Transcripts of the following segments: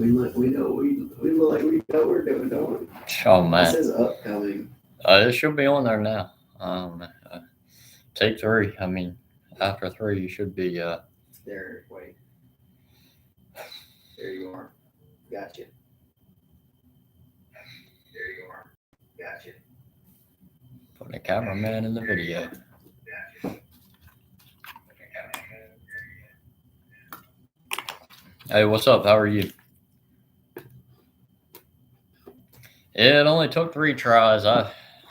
We look like we know what we're doing, don't we? Oh It man, says upcoming. it should be on there now. Take 3. I mean, after 3, you should be. There, wait. There you are. Gotcha. There you are. Gotcha. Putting a cameraman in the video. Hey, what's up? How are you? Yeah, it only took 3 tries.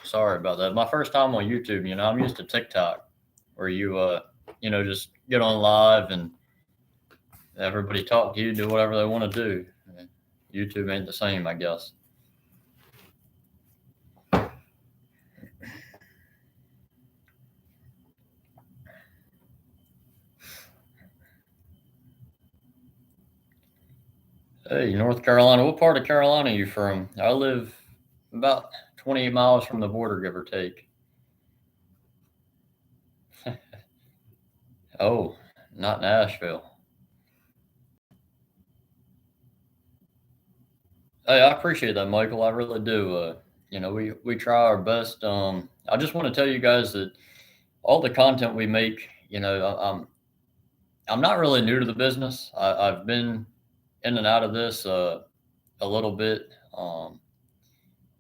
Sorry about that. My first time on YouTube. I'm used to TikTok, where you just get on live and everybody talk to you, do whatever they want to do. YouTube ain't the same, I guess. Hey, North Carolina. What part of Carolina are you from? I live about 28 miles from the border, give or take. Oh, not Nashville. Hey, I appreciate that, Michael. I really do. We try our best. I just want to tell you guys that all the content we make, I'm not really new to the business. I've been in and out of this a little bit,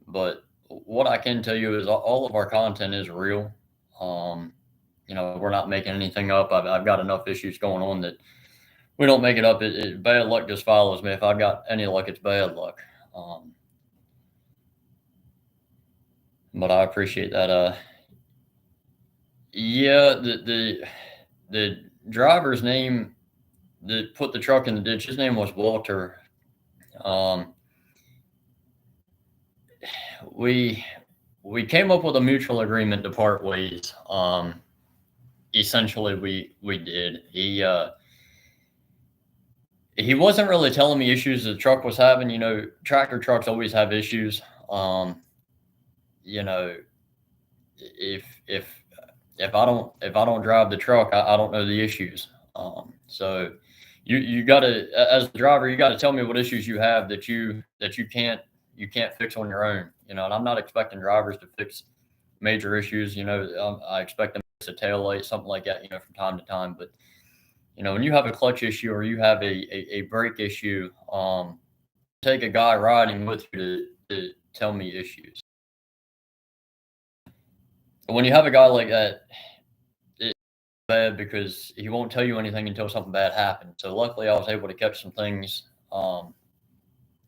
but what I can tell you is all of our content is real. Um, we're not making anything up. I've got enough issues going on that we don't make it up. Bad luck just follows me. If I've got any luck, it's bad luck. Um, but I appreciate that. Yeah, the driver's name that put the truck in the ditch, his name was Walter. Um, we we came up with a mutual agreement to part ways. Essentially, we did. He wasn't really telling me issues the truck was having. Tractor trucks always have issues. You know, if if I don't drive the truck, I don't know the issues. So you got to, as the driver, you got to tell me what issues you have that you can't fix on your own. And I'm not expecting drivers to fix major issues. I expect them to fix a tail light, something like that. From time to time, but when you have a clutch issue or you have a brake issue, take a guy riding with you to tell me issues. When you have a guy like that, it's bad because he won't tell you anything until something bad happens. So luckily, I was able to catch some things,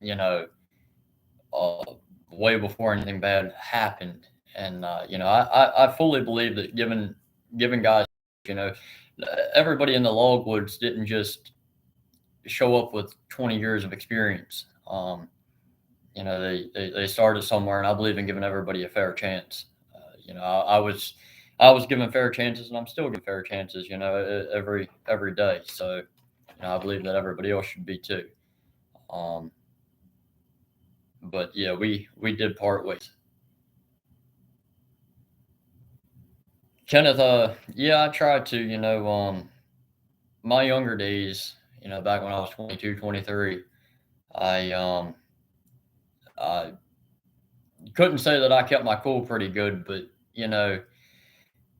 you know, uh, way before anything bad happened. And I fully believe that giving guys, you know, everybody in the logwoods didn't just show up with 20 years of experience. They started somewhere, and I believe in giving everybody a fair chance. I was given fair chances, and I'm still giving fair chances. Every day. So, I believe that everybody else should be too. Um, but yeah, we did part ways. Kenneth, yeah, I tried to. My younger days, back when I was 22, 23, I I couldn't say that I kept my cool pretty good, but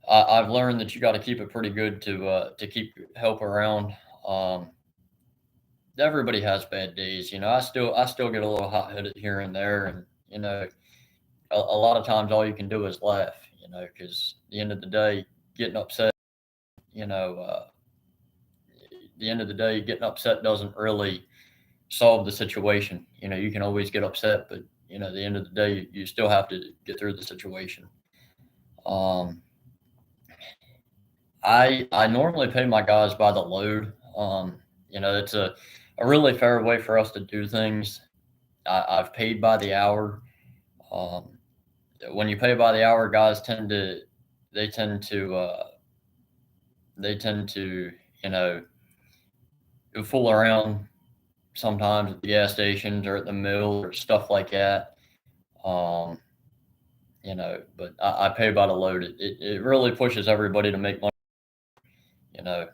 I've learned that you got to keep it pretty good to keep help around. Um, Everybody has bad days. I still get a little hot headed here and there, and a lot of times all you can do is laugh. Because at the end of the day, getting upset, you know, uh, the end of the day, getting upset doesn't really solve the situation. You can always get upset, but at the end of the day, you still have to get through the situation. Um, I normally pay my guys by the load. It's a really fair way for us to do things. I've paid by the hour. Um, when you pay by the hour, guys they tend to they tend to you know fool around sometimes at the gas stations or at the mill or stuff like that. Um, but I pay by the load. It really pushes everybody to make money. You know,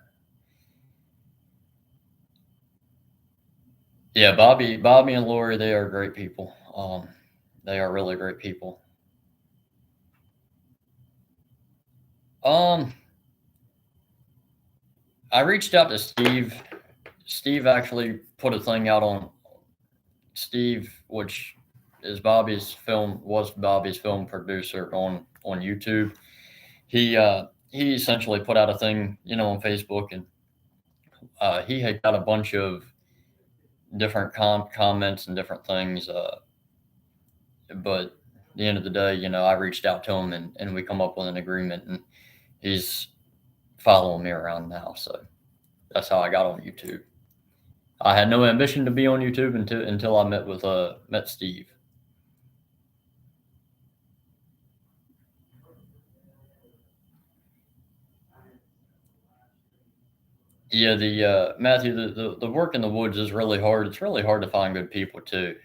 Yeah, Bobby and Lori, they are great people. They are really great people. Um, I reached out to Steve. Steve actually put a thing out on Steve, which was Bobby's film producer on YouTube. He essentially put out a thing, on Facebook, and he had got a bunch of different comments and different things. But at the end of the day, I reached out to him, and we come up with an agreement, and he's following me around now. So that's how I got on YouTube. I had no ambition to be on YouTube until I met Steve. Yeah, the Matthew, the work in the woods is really hard. It's really hard to find good people too.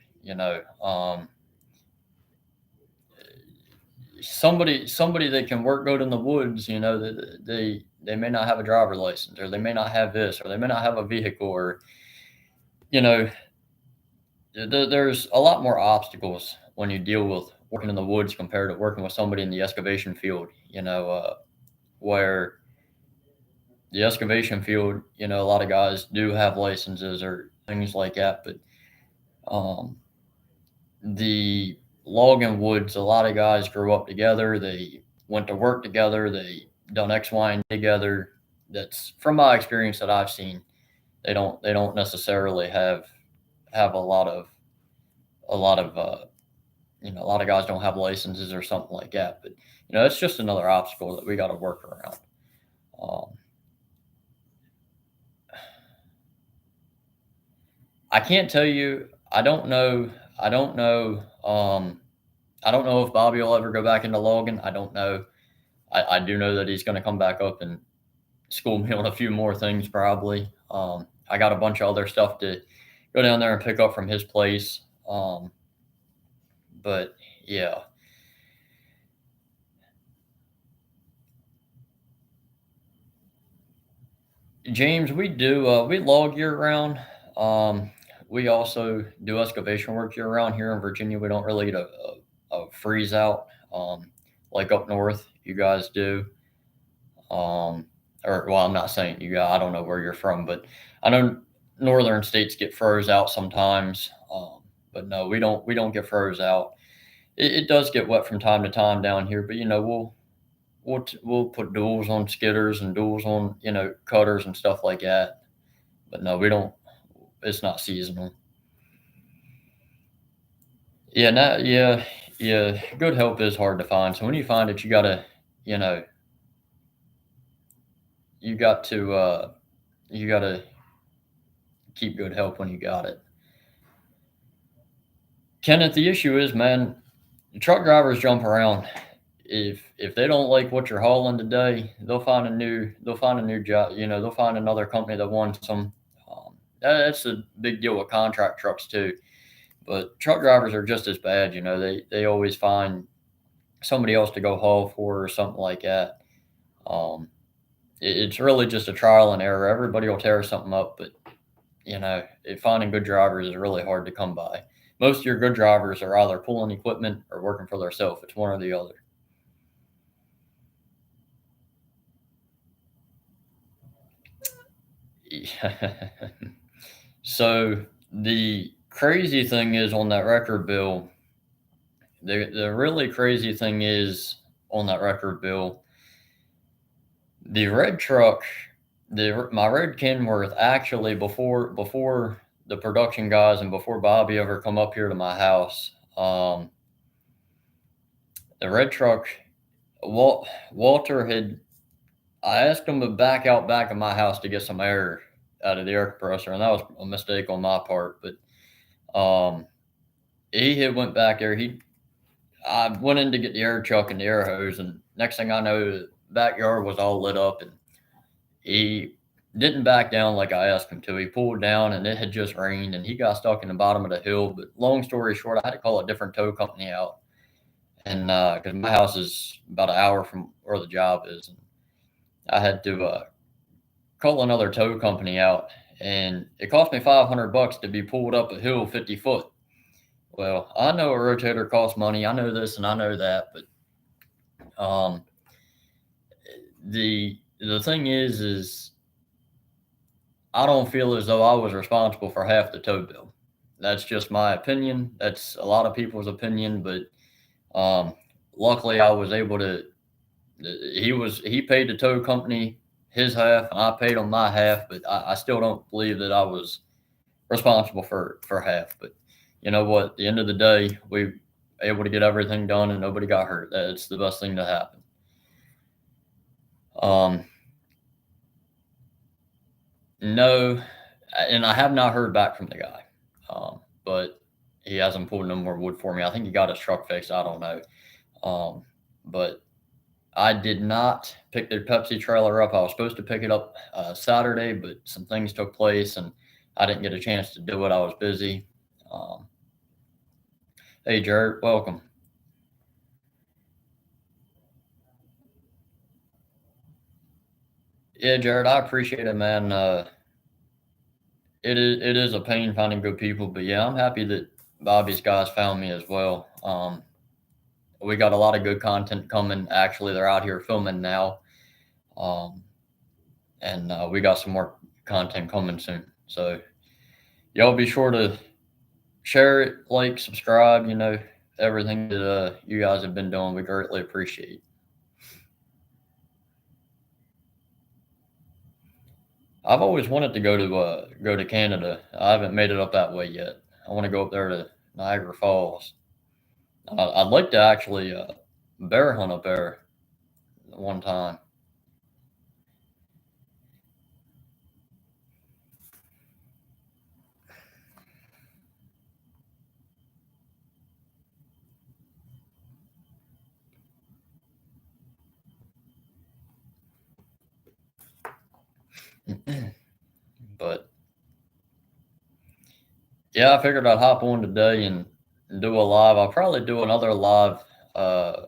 Somebody that can work good in the woods. They may not have a driver license, or they may not have this, or they may not have a vehicle, or you know, there's a lot more obstacles when you deal with working in the woods compared to working with somebody in the excavation field. Where the excavation field, a lot of guys do have licenses or things like that, but um, the logging woods, a lot of guys grew up together. They went to work together. They done X, Y, and together. That's from my experience that I've seen. They don't necessarily have a lot of guys don't have licenses or something like that. But it's just another obstacle that we got to work around. Um, I can't tell you. I don't know. I don't know. I don't know if Bobby will ever go back into logging. I don't know. I do know that he's going to come back up and school me on a few more things probably. I got a bunch of other stuff to go down there and pick up from his place. But yeah, James, we log year round. Um, we also do excavation work year round here in Virginia. We don't really get a freeze out like up north you guys do. Um, or well, I'm not saying you guys. I don't know where you're from, but I know northern states get froze out sometimes. But no, we don't get froze out. It does get wet from time to time down here, but we'll put duals on skidders and duals on cutters and stuff like that. But no, we don't. It's not seasonal. Yeah, yeah, yeah. Good help is hard to find. So when you find it, you know, you got to, you got to keep good help when you got it. Kenneth, the issue is, man, truck drivers jump around. If they don't like what you're hauling today, they'll find a new job. They'll find another company that wants them. That's a big deal with contract trucks too. But truck drivers are just as bad. They always find somebody else to go haul for or something like that. Um, it's really just a trial and error. Everybody will tear something up, but finding good drivers is really hard to come by. Most of your good drivers are either pulling equipment or working for themselves. It's one or the other. So the crazy thing is on that record bill, the really crazy thing is on that record bill, the red truck, my red Kenworth actually before the production guys and before Bobby ever come up here to my house, the red truck, Walter had I asked him to back out back of my house to get some air out of the air compressor, and that was a mistake on my part. But he had went back there. I went in to get the air chuck and the air hose, and next thing I know, the backyard was all lit up, and he didn't back down like I asked him to. He pulled down, and it had just rained, and he got stuck in the bottom of the hill. But long story short, I had to call a different tow company out, and because my house is about an hour from where the job is, and I had to call another tow company out, and it cost me $500 to be pulled up a hill 50 foot. Well, I know a rotator costs money. I know this and I know that, but the thing is I don't feel as though I was responsible for half the tow bill. That's just my opinion. That's a lot of people's opinion, but um, luckily I was able to. He paid the tow company his half, and I paid him my half. But I still don't believe that I was responsible for half. But you know what? At the end of the day, we were able to get everything done, and nobody got hurt. That's the best thing to happen. Um, no, and I have not heard back from the guy, but he hasn't pulled no more wood for me. I think he got his truck fixed. I don't know, but I did not pick the Pepsi trailer up. I was supposed to pick it up Saturday, but some things took place and I didn't get a chance to do it. I was busy. Um, hey, Jared, welcome. Yeah, Jared, I appreciate it, man. It is a pain finding good people, but yeah, I'm happy that Bobby's guys found me as well. We got a lot of good content coming. Actually, they're out here filming now, um, and we got some more content coming soon. So y'all be sure to share it, like, subscribe. Everything that you guys have been doing, we greatly appreciate. I've always wanted to go to Canada. I haven't made it up that way yet. I want to go up there to Niagara Falls. I'd like to actually bear hunt up there one time. But yeah, I figured I'd hop on today and do a live. I'll probably do another live. Uh,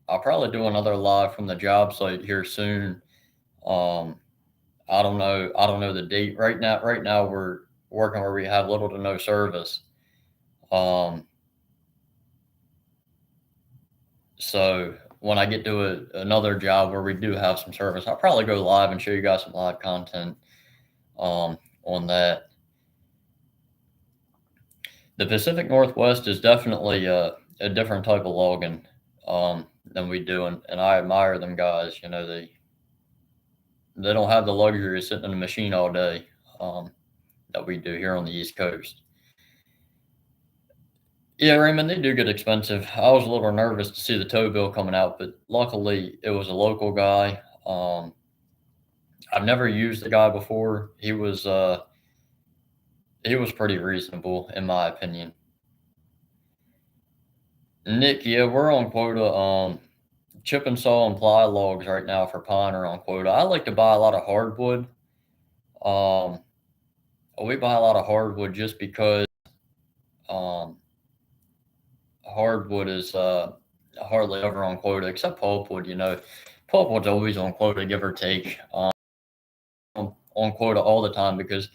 I'll probably do another live from the job site here soon. Um, I don't know. I don't know the date right now. Right now we're working where we have little to no service. Um, so when I get to another job where we do have some service, I'll probably go live and show you guys some live content on that. The Pacific Northwest is definitely a different type of logging than we do, and I admire them guys. They don't have the luxury of sitting in a machine all day that we do here on the East Coast. Yeah, Raymond, they do get expensive. I was a little nervous to see the tow bill coming out, but luckily it was a local guy. I've never used the guy before. He was pretty reasonable in my opinion. Nick, yeah, we're on quota. Chip and saw and ply logs right now for pine are on quota. I like to buy a lot of hardwood. Um, we buy a lot of hardwood just because um, hardwood is hardly ever on quota, except pulpwood. Pulpwood's always on quota, give or take. On quota all the time because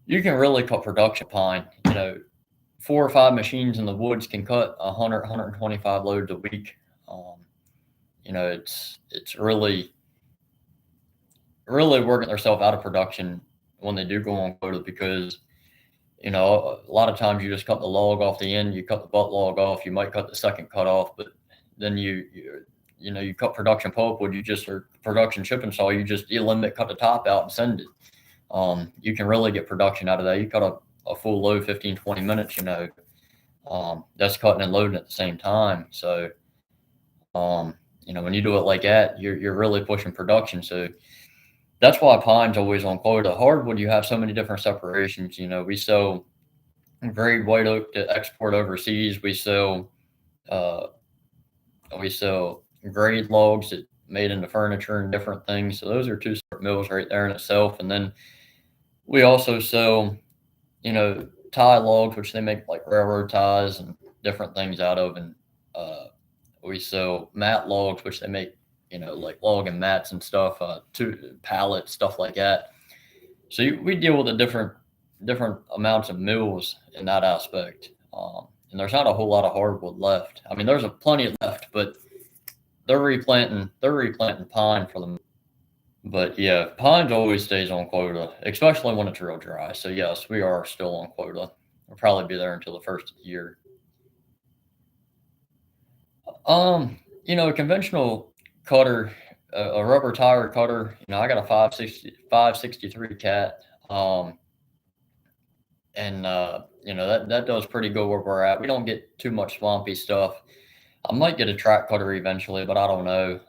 you can really cut production pine. 4 or 5 machines in the woods can cut 100, 125 loads a week. It's really working themselves out of production when they do go on quota because a lot of times you just cut the log off the end, you cut the butt log off, you might cut the second cut off, but then you cut production pulpwood, or production chip and saw, you limit, cut the top out and send it. You can really get production out of that. You cut a full load 15, 20 minutes, that's cutting and loading at the same time. So, when you do it like that, you're really pushing production. So that's why pine's always on quota. Hardwood, you have so many different separations. We sell grade white oak to export overseas. Uh, we sell grade logs that made into furniture and different things. So those are two separate mills right there in itself. And then we also sell, tie logs, which they make like railroad ties and different things out of. And we sell mat logs, which they make, like log and mats and stuff, to pallets, stuff like that. we deal with a different amounts of mills in that aspect. And there's not a whole lot of hardwood left. I mean, there's a plenty left, but they're replanting pine for them. But yeah, pines always stays on quota, especially when it's real dry. So yes, we are still on quota. We'll probably be there until the first of the year. A conventional cutter, a rubber tire cutter. I got a 563 cat. And that does pretty good where we're at. We don't get too much swampy stuff. I might get a track cutter eventually, but I don't know.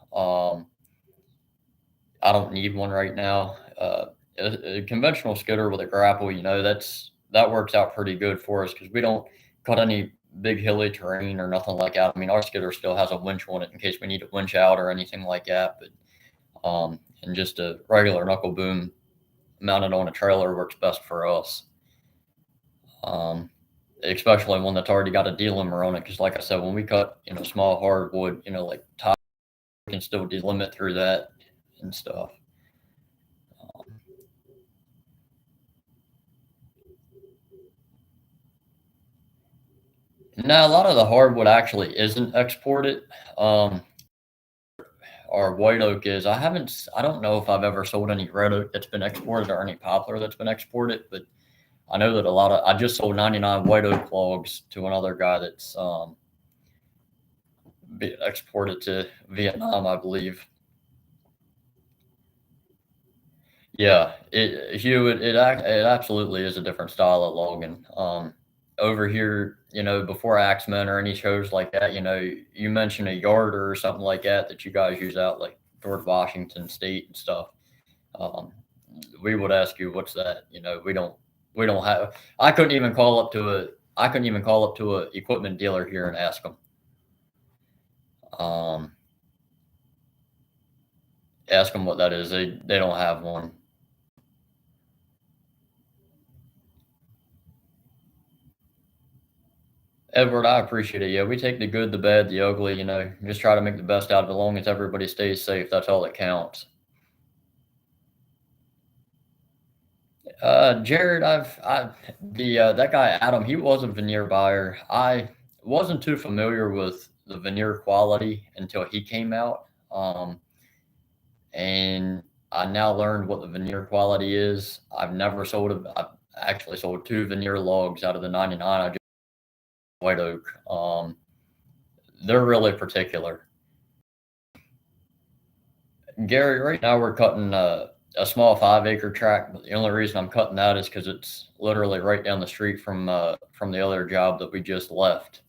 I don't need one right now. A conventional skidder with a grapple, that works out pretty good for us because we don't cut any big hilly terrain or nothing like that. I mean, our skidder still has a winch on it in case we need to winch out or anything like that. But and just a regular knuckle boom mounted on a trailer works best for us. Especially one that's already got a delimiter on it. Because, like I said, when we cut, small hardwood, like tie, we can still delimit through that and stuff. Now, a lot of the hardwood actually isn't exported. Um, our white oak is. I don't know if I've ever sold any red oak that's been exported or any poplar that's been exported, but I know that I just sold 99 white oak logs to another guy that's exported to Vietnam, I believe. Yeah, Hugh, it absolutely is a different style of logging. Over here, before Axemen or any shows like that, you mention a yarder or something like that you guys use out like towards Washington State and stuff. Um, we would ask you, what's that? We don't have. I couldn't even call up to a equipment dealer here and ask them. Um, ask them what that is. They don't have one. Edward, I appreciate it. Yeah, we take the good, the bad, the ugly, just try to make the best out of it as long as everybody stays safe. That's all that counts. Jared, that guy Adam, he was a veneer buyer. I wasn't too familiar with the veneer quality until he came out. And I now learned what the veneer quality is. I've actually sold two veneer logs out of the 99 I just white oak. They're really particular. Gary, right now we're cutting a small 5 acre tract, but the only reason I'm cutting that is because it's literally right down the street from the other job that we just left.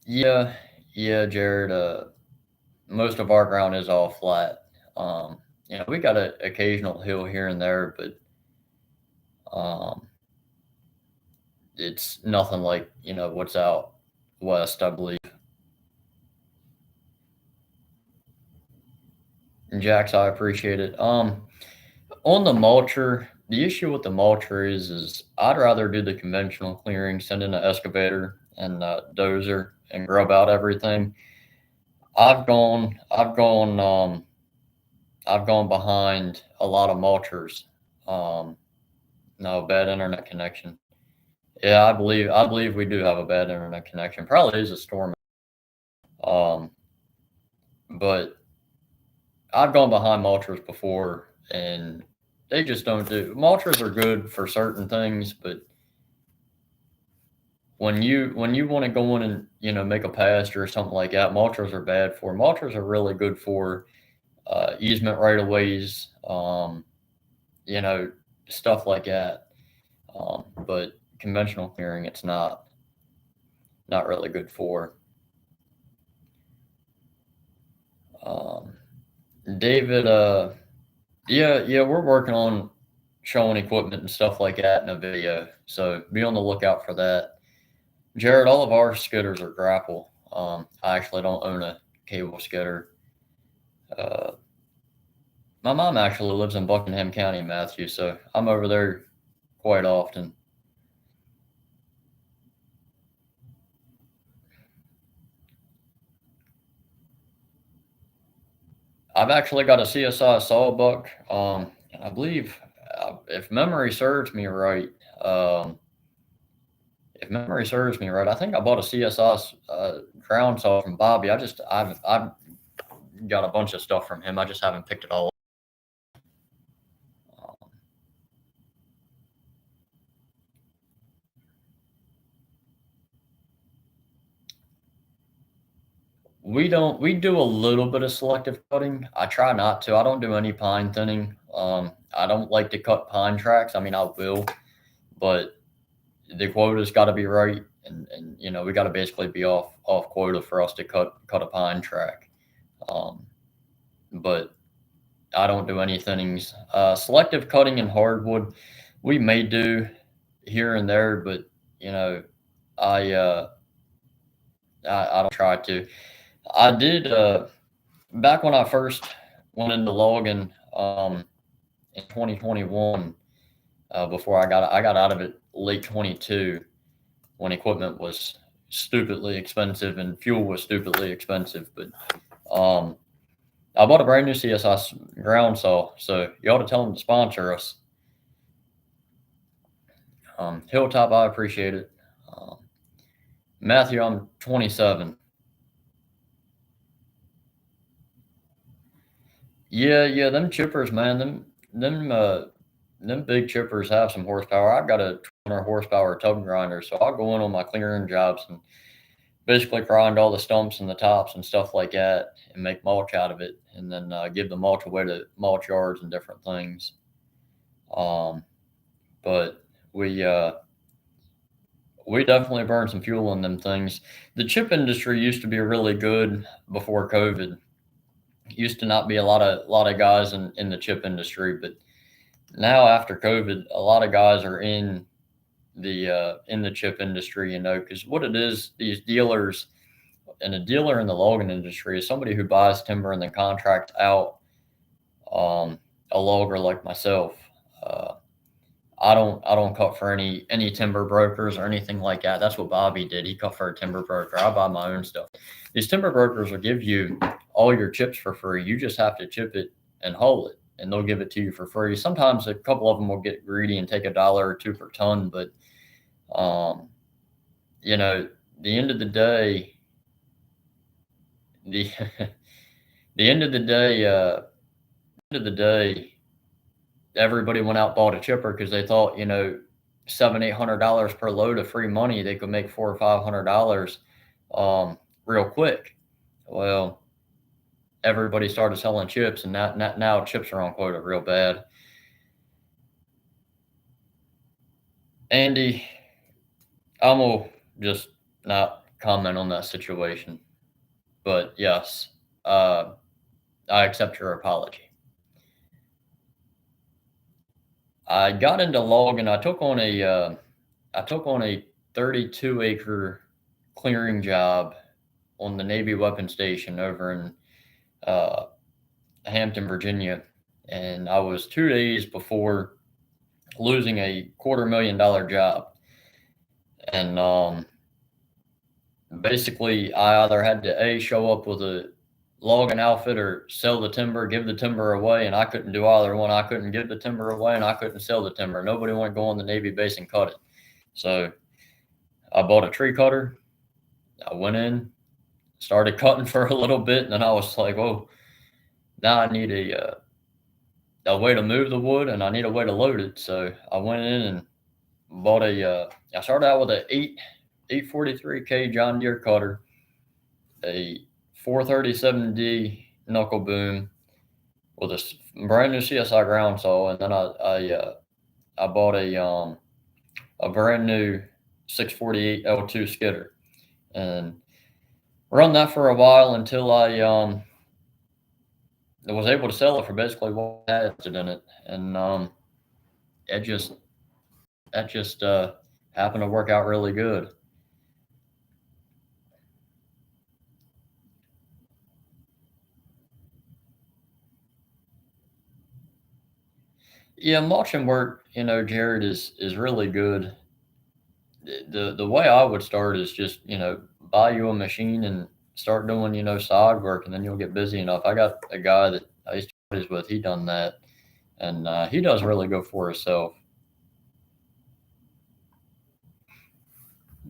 Yeah, yeah, Jared. Most of our ground is all flat. We got an occasional hill here and there, but um, it's nothing like what's out west, I believe. And Jax, I appreciate it. On the mulcher, the issue with the mulcher is I'd rather do the conventional clearing, send in an excavator and dozer and grub out everything. I've gone behind a lot of mulchers. Um, no bad internet connection. Yeah, I believe we do have a bad internet connection. Probably is a storm. Um, but I've gone behind mulchers before, and they just don't do. Mulchers are good for certain things, but when you want to go in and make a pasture or something like that, mulchers are bad for. Mulchers are really good for easement right of ways, you know, stuff like that. But conventional clearing, it's not really good for. Um, David, yeah, we're working on showing equipment and stuff like that in a video, so be on the lookout for that. Jared, all of our skidders are grapple. I actually don't own a cable skidder. Uh, my mom actually lives in Buckingham County, Matthew, so I'm over there quite often. I've actually got a CSI sawbuck. I believe, if memory serves me right, um, if memory serves me right, I think I bought a CSI ground saw from Bobby. I've got a bunch of stuff from him. I just haven't picked it all up. We do a little bit of selective cutting. I try not to. I don't do any pine thinning. I don't like to cut pine tracks. I mean, I will, but the quota's got to be right, and we got to basically be off quota for us to cut a pine track. Um, but I don't do any thinnings. Selective cutting in hardwood, we may do here and there, but you know, I uh, I don't try to. I did back when I first went into logging in 2021. Before I got out of it late 22 when equipment was stupidly expensive and fuel was stupidly expensive. But um, I bought a brand new CSI ground saw, so you ought to tell them to sponsor us. Hilltop, I appreciate it. Um, Matthew, I'm 27. Yeah, yeah, them chippers, man, them big chippers have some horsepower. I've got a 200 horsepower tub grinder, so I'll go in on my clearing jobs and basically grind all the stumps and the tops and stuff like that, and make mulch out of it, and then give the mulch away to mulch yards and different things. Um, but we uh, we definitely burn some fuel in them things. The chip industry used to be really good before COVID. Used to not be a lot of guys in the chip industry, but now after COVID, a lot of guys are in the chip industry. Because what it is, these dealers, and a dealer in the logging industry is somebody who buys timber and then contracts out a logger like myself. Uh, I don't cut for any timber brokers or anything like that. That's what Bobby did. He cut for a timber broker. I buy my own stuff. These timber brokers will give you all your chips for free. You just have to chip it and haul it, and they'll give it to you for free. Sometimes a couple of them will get greedy and take $1 or 2 per ton, but um, you know, the end of the day, the the end of the day, end of the day, everybody went out and bought a chipper because they thought, $700-800 per load of free money, they could make $400 or $500 real quick. Well, everybody started selling chips, and now chips are on quota real bad. Andy, I'm gonna just not comment on that situation, but yes, uh, I accept your apology. I got into logging. I took on a 32 acre clearing job on the Navy weapon station over in uh, Hampton, Virginia, and I was 2 days before losing a $250,000 job. And basically, I either had to show up with a logging outfit or sell the timber, give the timber away, and I couldn't do either one. I couldn't give the timber away, and I couldn't sell the timber. Nobody wanted to go on the Navy base and cut it. So I bought a tree cutter. I went in, started cutting for a little bit, and then I was like, "Oh, now I need a way to move the wood, and I need a way to load it." So I went in and bought a. I started out with a 843K John Deere cutter, a 437D knuckle boom with a brand new CSI ground saw, and then I bought a brand new 648 L2 skidder, and run that for a while until I was able to sell it for basically what I had in it, and it just that just happened to work out really good. Yeah, mulching work, Jared, is really good. The way I would start is just buy you a machine and start doing, side work, and then you'll get busy enough. I got a guy that I used to practice with. He done that, and he does really go for himself.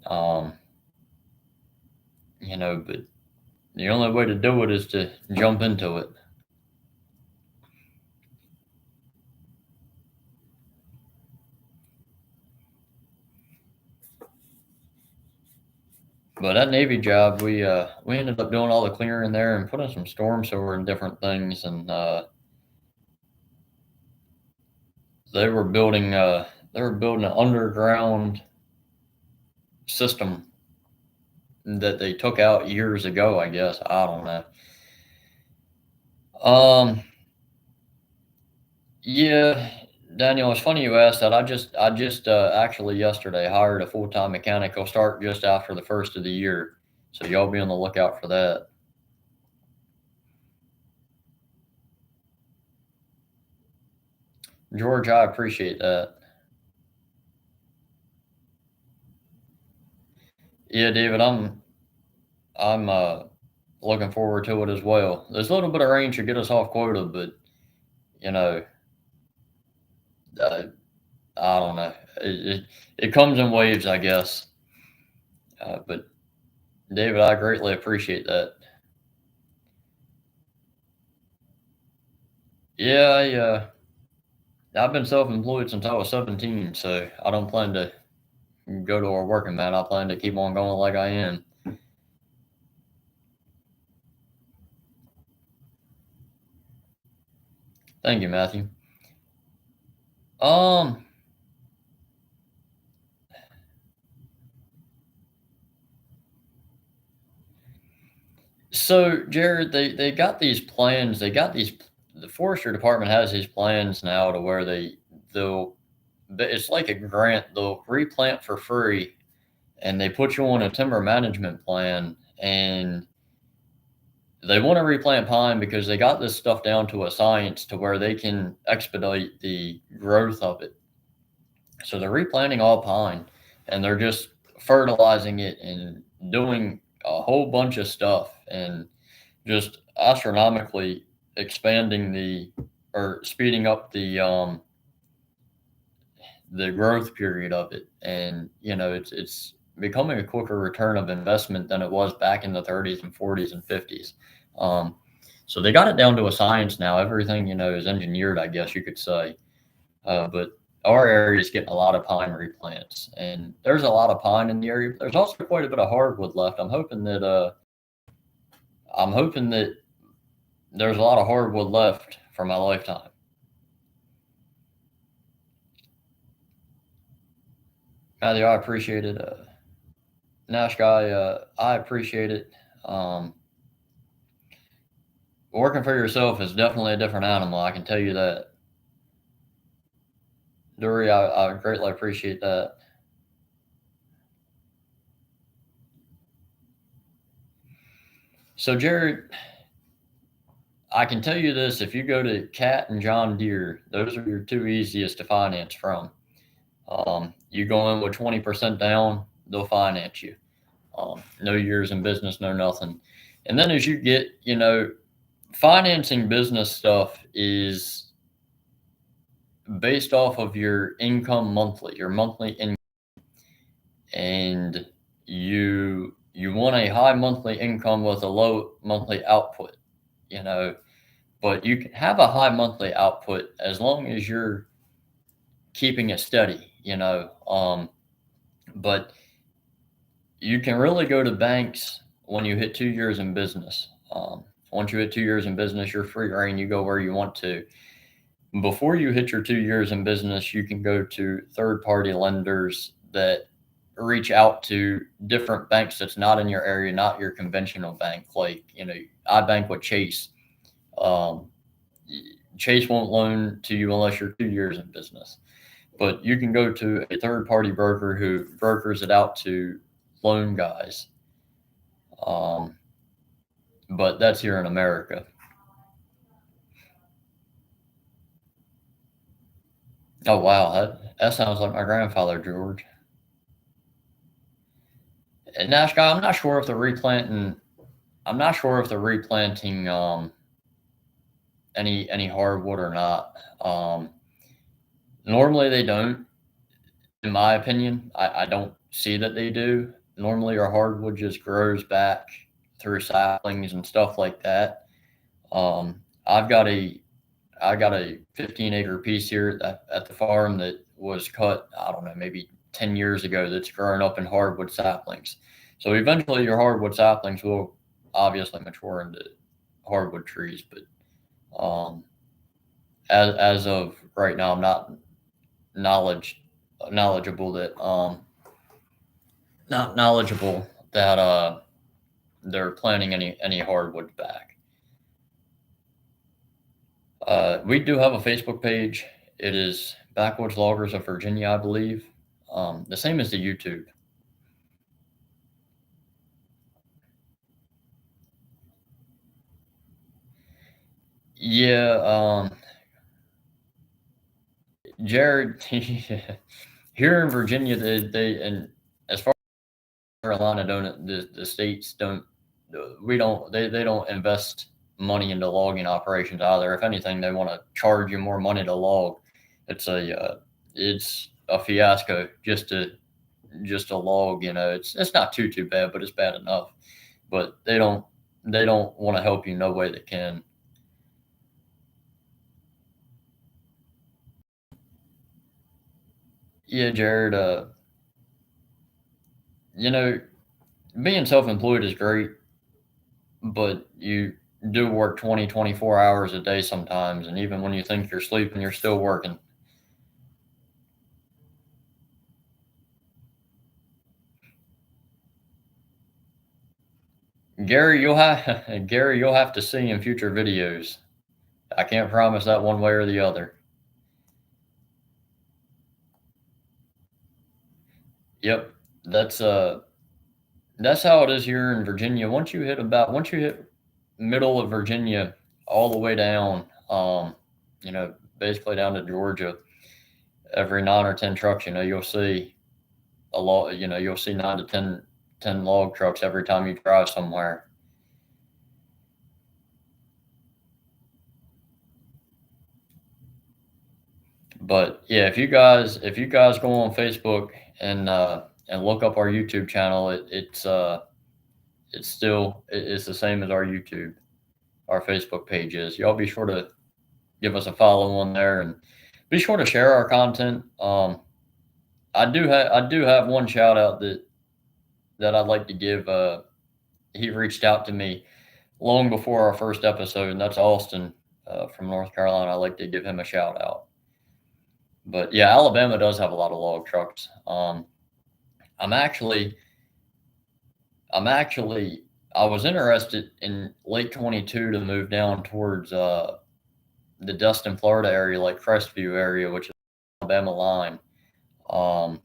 Um, but the only way to do it is to jump into it. But that Navy job, we ended up doing all the clearing there and putting some storm sewer and different things, and they were building an underground system that they took out years ago. I guess I don't know. Yeah, Daniel, it's funny you asked that. I just actually yesterday hired a full time mechanic. He'll start just after the first of the year, so y'all be on the lookout for that. George, I appreciate that. Yeah, David, I'm looking forward to it as well. There's a little bit of rain should get us off quota, but you know, uh, I don't know. It comes in waves, I guess. But David, I greatly appreciate that. Yeah, I've been self-employed since I was 17, so I don't plan to go to a working man. I plan to keep on going like I am. Thank you, Matthew. Um, so Jared, they got these plans. They got these. The forestry department has these plans now to where they'll. It's like a grant. They'll replant for free, and they put you on a timber management plan, and they want to replant pine because they got this stuff down to a science to where they can expedite the growth of it. So they're replanting all pine, and they're just fertilizing it and doing a whole bunch of stuff and just astronomically expanding or speeding up the growth period of it. And it's becoming a quicker return of investment than it was back in the 30s and 40s and 50s. Um, so they got it down to a science now. Everything is engineered, I guess you could say. But our area is getting a lot of pine replants, and there's a lot of pine in the area. But there's also quite a bit of hardwood left. I'm hoping that there's a lot of hardwood left for my lifetime. Matthew, I appreciate it. Nash guy, I appreciate it. Um, Working for yourself is definitely a different animal. I can tell you that. Dury, I greatly appreciate that. So, Jared, I can tell you this: if you go to Cat and John Deere, those are your two easiest to finance from. You go in with 20% down, they'll finance you. No years in business, no nothing. And then as you get, financing business stuff is based off of your income monthly, your monthly income, and you want a high monthly income with a low monthly output, you know, but you can have a high monthly output as long as you're keeping it steady, but you can really go to banks when you hit 2 years in business. Once you hit 2 years in business, you're free reign. You go where you want to. Before you hit your 2 years in business, you can go to third party lenders that reach out to different banks that's not in your area, not your conventional bank. Like, I bank with Chase. Um, Chase won't loan to you unless you're 2 years in business. But you can go to a third party broker who brokers it out to loan guys. Um, but that's here in America. Oh wow, that sounds like my grandfather, George. And Nash guy, I'm not sure if the replanting I'm not sure if they're replanting any hardwood or not. Normally they don't, in my opinion. I don't see that they do. Normally our hardwood just grows back through saplings and stuff like that. I've got a 15-acre piece here at the farm that was cut, I don't know, maybe 10 years ago, that's grown up in hardwood saplings. So eventually your hardwood saplings will obviously mature into hardwood trees, but as of right now, I'm not knowledge knowledgeable that not knowledgeable that they're planting any hardwood back. We do have a Facebook page. It is Backwoods Loggers of Virginia, I believe. The same as the YouTube. Yeah, Jared, here in Virginia, they and as far as Carolina, don't the states don't we don't they don't invest money into logging operations either. If anything, they want to charge you more money to log. It's a fiasco just to log. It's not too bad, but it's bad enough. But they don't want to help you no way they can. Yeah, Jared. You know, being self-employed is great, but you do work 20, 24 hours a day sometimes, and even when you think you're sleeping, you're still working. Gary, you'll have to see in future videos. I can't promise that one way or the other. Yep, that's uh that's how it is here in Virginia. Once you hit middle of Virginia all the way down, basically down to Georgia, every 9 or 10 trucks, you'll see a lot. You'll see 9 to 10 log trucks every time you drive somewhere. But yeah, if you guys go on Facebook and look up our YouTube channel, it's the same as our YouTube, our Facebook page is. Y'all be sure to give us a follow on there, and be sure to share our content. I do have one shout out that I'd like to give. He reached out to me long before our first episode, and that's Austin from North Carolina. I'd like to give him a shout out. But yeah, Alabama does have a lot of log trucks. I'm actually, I'm actually, I was interested in late 22 to move down towards the Destin, Florida area, like Crestview area, which is Alabama line, um,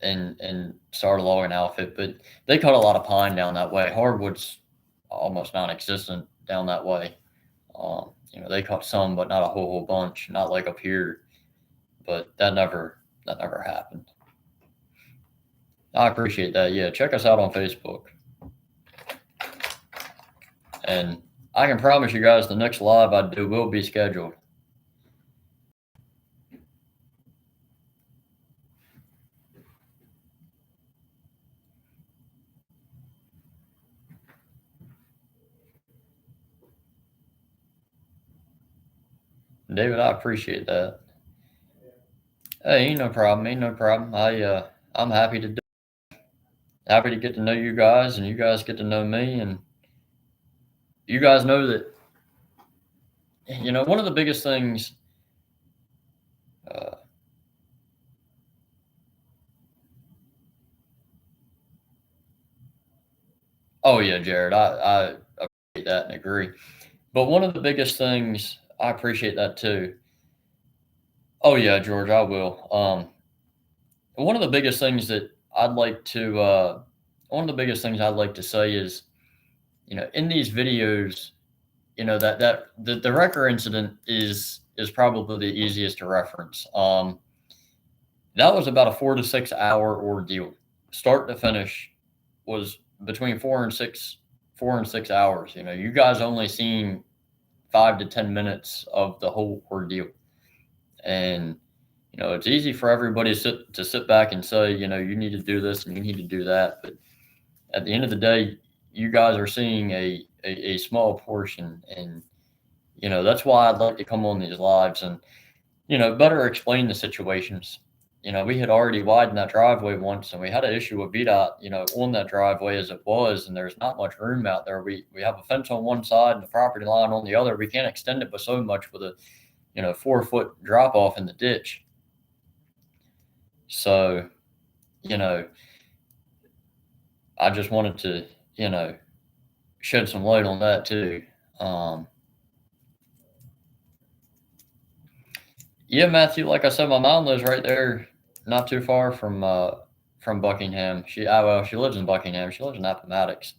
and start a logging outfit. But they cut a lot of pine down that way. Hardwood's almost non-existent down that way. They cut some, but not a whole bunch. Not like up here. But that never happened. I appreciate that. Yeah, check us out on Facebook, and I can promise you guys the next live I do will be scheduled. David, I appreciate that. Hey, ain't no problem. Ain't no problem. I'm happy to get to know you guys, and you guys get to know me, and you guys know that one of the biggest things. Uh, oh yeah, Jared, I appreciate that and agree. But one of the biggest things, I appreciate that too. Oh yeah, George, I will. One of the biggest things that I'd like to one of the biggest things I'd like to say is, in these videos, the wrecker incident is probably the easiest to reference. That was about a 4 to 6 hour ordeal, start to finish. Was between 4 and 6 and 6 hours. You guys only seen 5 to 10 minutes of the whole ordeal. And, it's easy for everybody to sit back and say, you need to do this and you need to do that. But at the end of the day, you guys are seeing a small portion. And, that's why I'd like to come on these lives and, better explain the situations. We had already widened that driveway once, and we had an issue with VDOT, on that driveway as it was, and there's not much room out there. We have a fence on one side and the property line on the other. We can't extend it by so much with a, 4-foot drop off in the ditch. So, I just wanted to, shed some light on that too. Yeah, Matthew, like I said, my mom lives right there, not too far from Buckingham. She lives in Buckingham. She lives in Appomattox.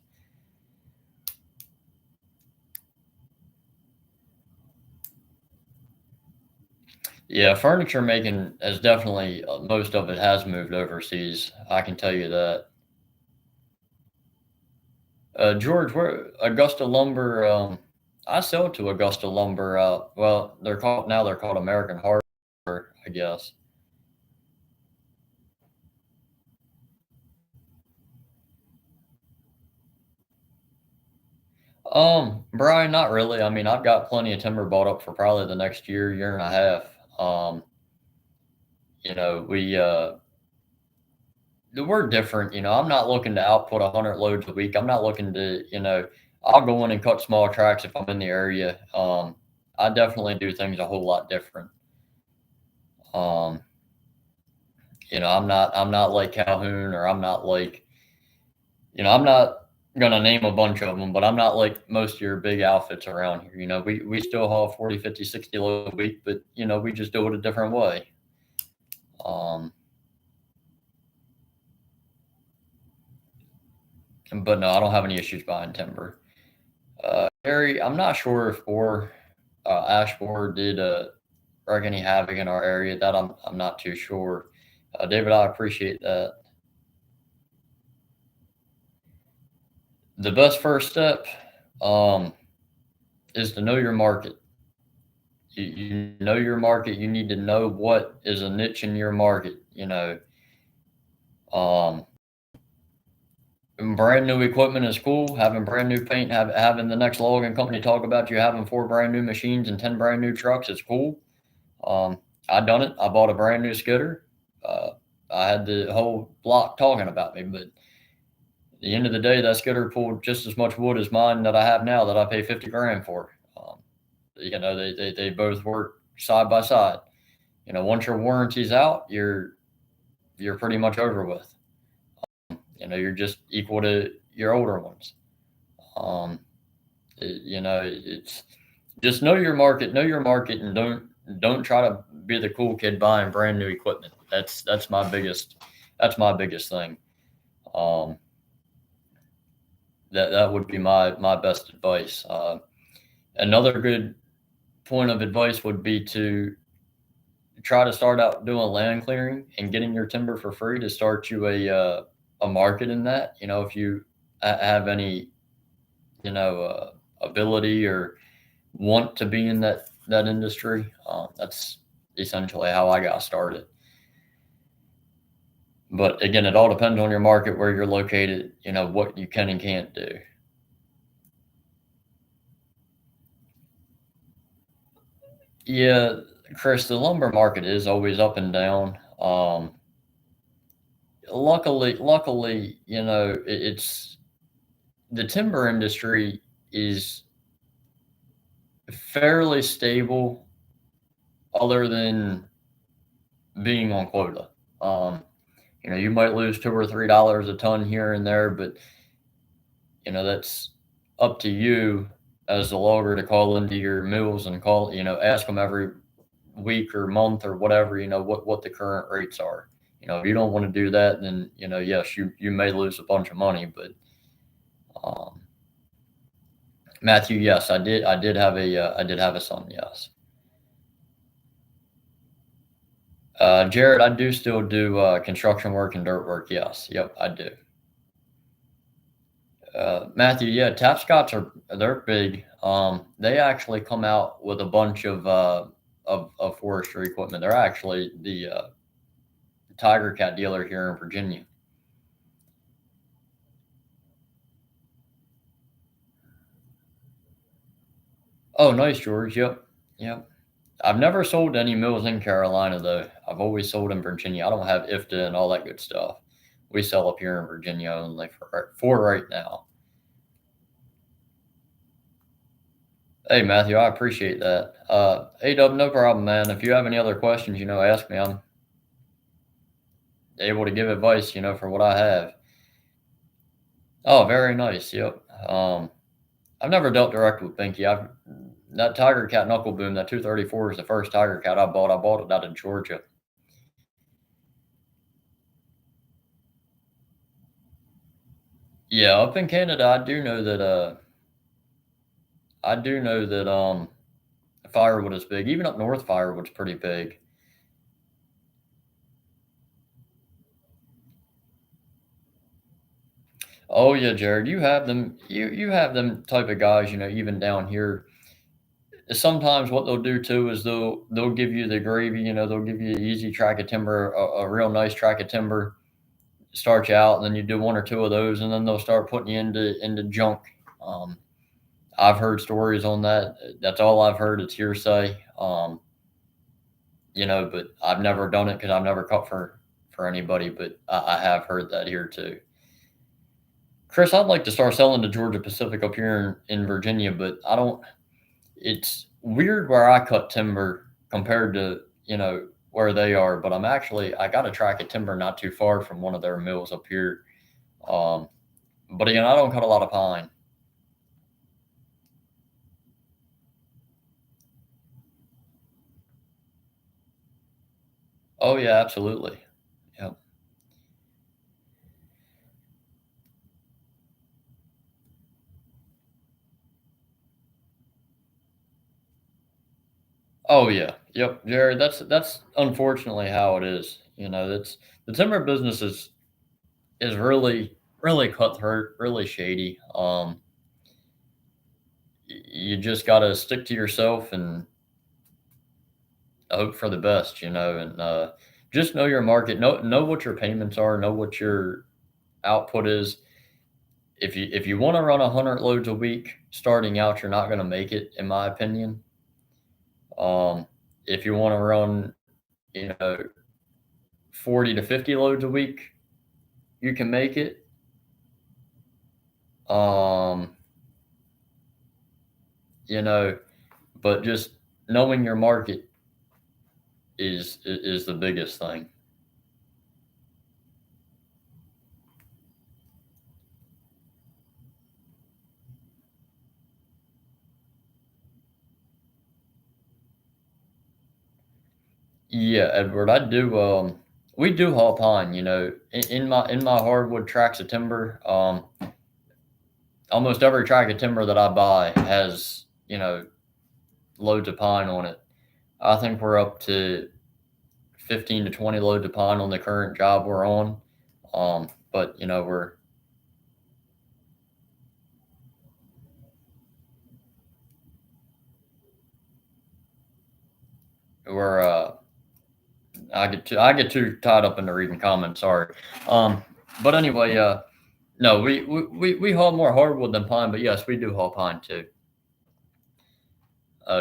Yeah, furniture making has definitely, most of it has moved overseas. I can tell you that. George, where Augusta Lumber? I sell to Augusta Lumber. Well, they're called American Hardwood, I guess. Brian, not really. I mean, I've got plenty of timber bought up for probably the next year and a half. We're different. I'm not looking to output 100 loads a week. I'm not looking to, I'll go in and cut small tracks if I'm in the area. I definitely do things a whole lot different. Um, I'm not like Calhoun, or I'm not like, I'm not gonna name a bunch of them, but I'm not like most of your big outfits around here. We still haul 40, 50, 60 loads a week, but we just do it a different way. Um, but no, I don't have any issues buying timber. Gary, I'm not sure if ash borer did wreak any havoc in our area. That I'm not too sure. David, I appreciate that. The best first step, um, is to know your market. You know your market. You need to know what is a niche in your market. Um, brand new equipment is cool. Having brand new paint, having the next logging company talk about you having 4 brand new machines and 10 brand new trucks is cool. I done it. I bought a brand new skidder. Uh, I had the whole block talking about me, but at the end of the day, that skidder pulled just as much wood as mine that I have now that I pay 50 grand for. They both work side by side. Once your warranty's out, you're pretty much over with. You're just equal to your older ones. Um, it's just know your market, and don't try to be the cool kid buying brand new equipment. That's my biggest thing. Um, that would be my best advice. Another good point of advice would be to try to start out doing land clearing and getting your timber for free to start you a market in that. If you have any, ability or want to be in that industry, that's essentially how I got started. But again, it all depends on your market, where you're located, what you can and can't do. Yeah, Chris, the lumber market is always up and down. Luckily, it's the timber industry is fairly stable, other than being on quota. Um, you might lose $2 or $3 a ton here and there, but that's up to you as the logger to call into your mills and ask them every week or month or whatever, what the current rates are. If you don't want to do that, then yes, you may lose a bunch of money. But um, Matthew, yes, I did have a son. Yes. Jared, I do still do construction work and dirt work. Yes, yep, I do. Matthew, yeah, tap Scots they're big. They actually come out with a bunch of forestry equipment. They're actually the Tiger Cat dealer here in Virginia. Oh, nice, George. Yep, yep. I've never sold any mills in Carolina though. I've always sold in Virginia. I don't have IFTA and all that good stuff. We sell up here in Virginia only for right now. Hey Matthew, I appreciate that. Hey Dub, no problem, man. If you have any other questions, ask me. I'm able to give advice, for what I have. Oh, very nice. Yep. I've never dealt direct with Binky. That Tiger Cat knuckle boom, that 234 is the first Tiger Cat I bought. I bought it out of Georgia. Yeah, up in Canada, I do know that firewood is big. Even up north, firewood's pretty big. Oh yeah, Jared, you have them. You have them type of guys. Even down here, sometimes what they'll do too is they'll give you the gravy. They'll give you an easy track of timber, a real nice track of timber, start you out, and then you do one or two of those, and then they'll start putting you into junk. Um, I've heard stories on that. That's all I've heard. It's hearsay. But I've never done it because I've never cut for anybody. But I have heard that here too. Chris, I'd like to start selling to Georgia Pacific up here in Virginia, but I don't. It's weird where I cut timber compared to where they are. But I got a track of timber not too far from one of their mills up here. Um, but again, I don't cut a lot of pine. Oh yeah, absolutely. Yeah. Oh yeah. Yep, Jared. That's unfortunately how it is. That's the timber business is really cutthroat, really shady. You just got to stick to yourself and hope for the best. And just know your market. Know what your payments are. Know what your output is. If you want to run 100 loads a week starting out, you're not going to make it, in my opinion. If you want to run, you know, 40 to 50 loads a week, you can make it. Um, you know, but just knowing your market is the biggest thing. Yeah, Edward, we do haul pine, in my hardwood tracts of timber. Almost every tract of timber that I buy has, loads of pine on it. I think we're up to 15 to 20 loads of pine on the current job we're on. But we're I get too tied up into reading comments. Sorry. Um, but anyway, no, we haul more hardwood than pine, but yes, we do haul pine too.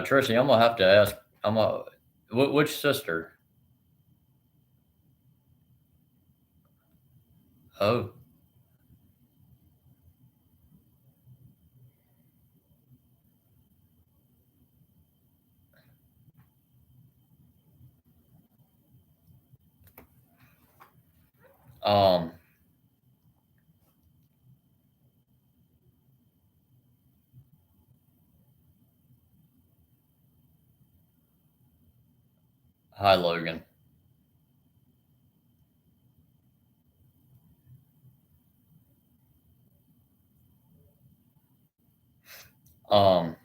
Tracy, I'm gonna have to ask. Which sister? Oh, um, hi Logan. Um,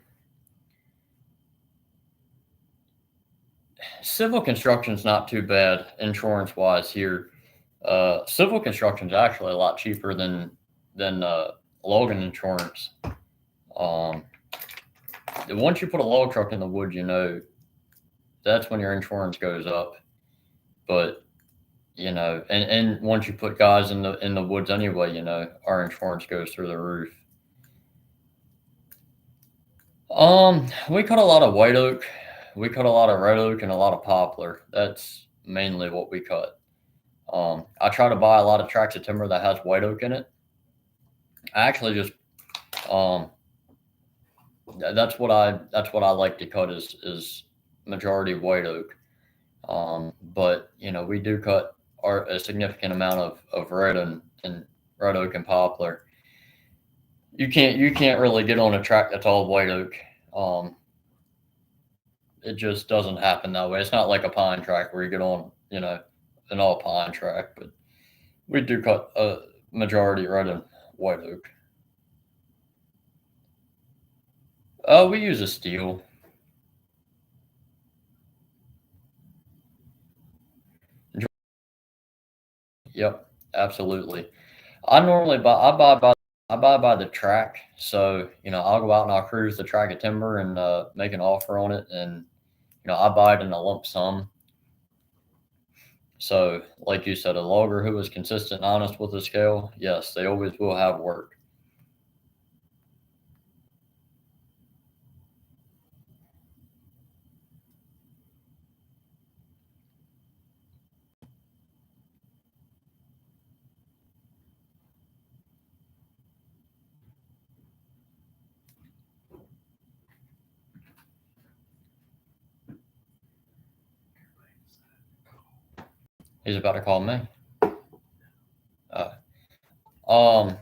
Civil construction's not too bad insurance wise here. Civil construction's actually a lot cheaper than logging insurance. Once you put a log truck in the woods, that's when your insurance goes up. But and once you put guys in the woods anyway, our insurance goes through the roof. We cut a lot of white oak, we cut a lot of red oak, and a lot of poplar. That's mainly what we cut. I try to buy a lot of tracts of timber that has white oak in it. I actually just that's what I like to cut is majority white oak. But we do cut a significant amount of red and red oak and poplar. You can't really get on a tract that's all white oak. It just doesn't happen that way. It's not like a pine tract where you get on an all pine tract, but we do cut a majority red and white oak. We use a steel. Yep, absolutely. I buy by the track. So, I'll go out and I'll cruise the track of timber and make an offer on it, and I buy it in a lump sum. So, like you said, a logger who is consistent and honest with the scale, yes, they always will have work. He's about to call me. Uh, um,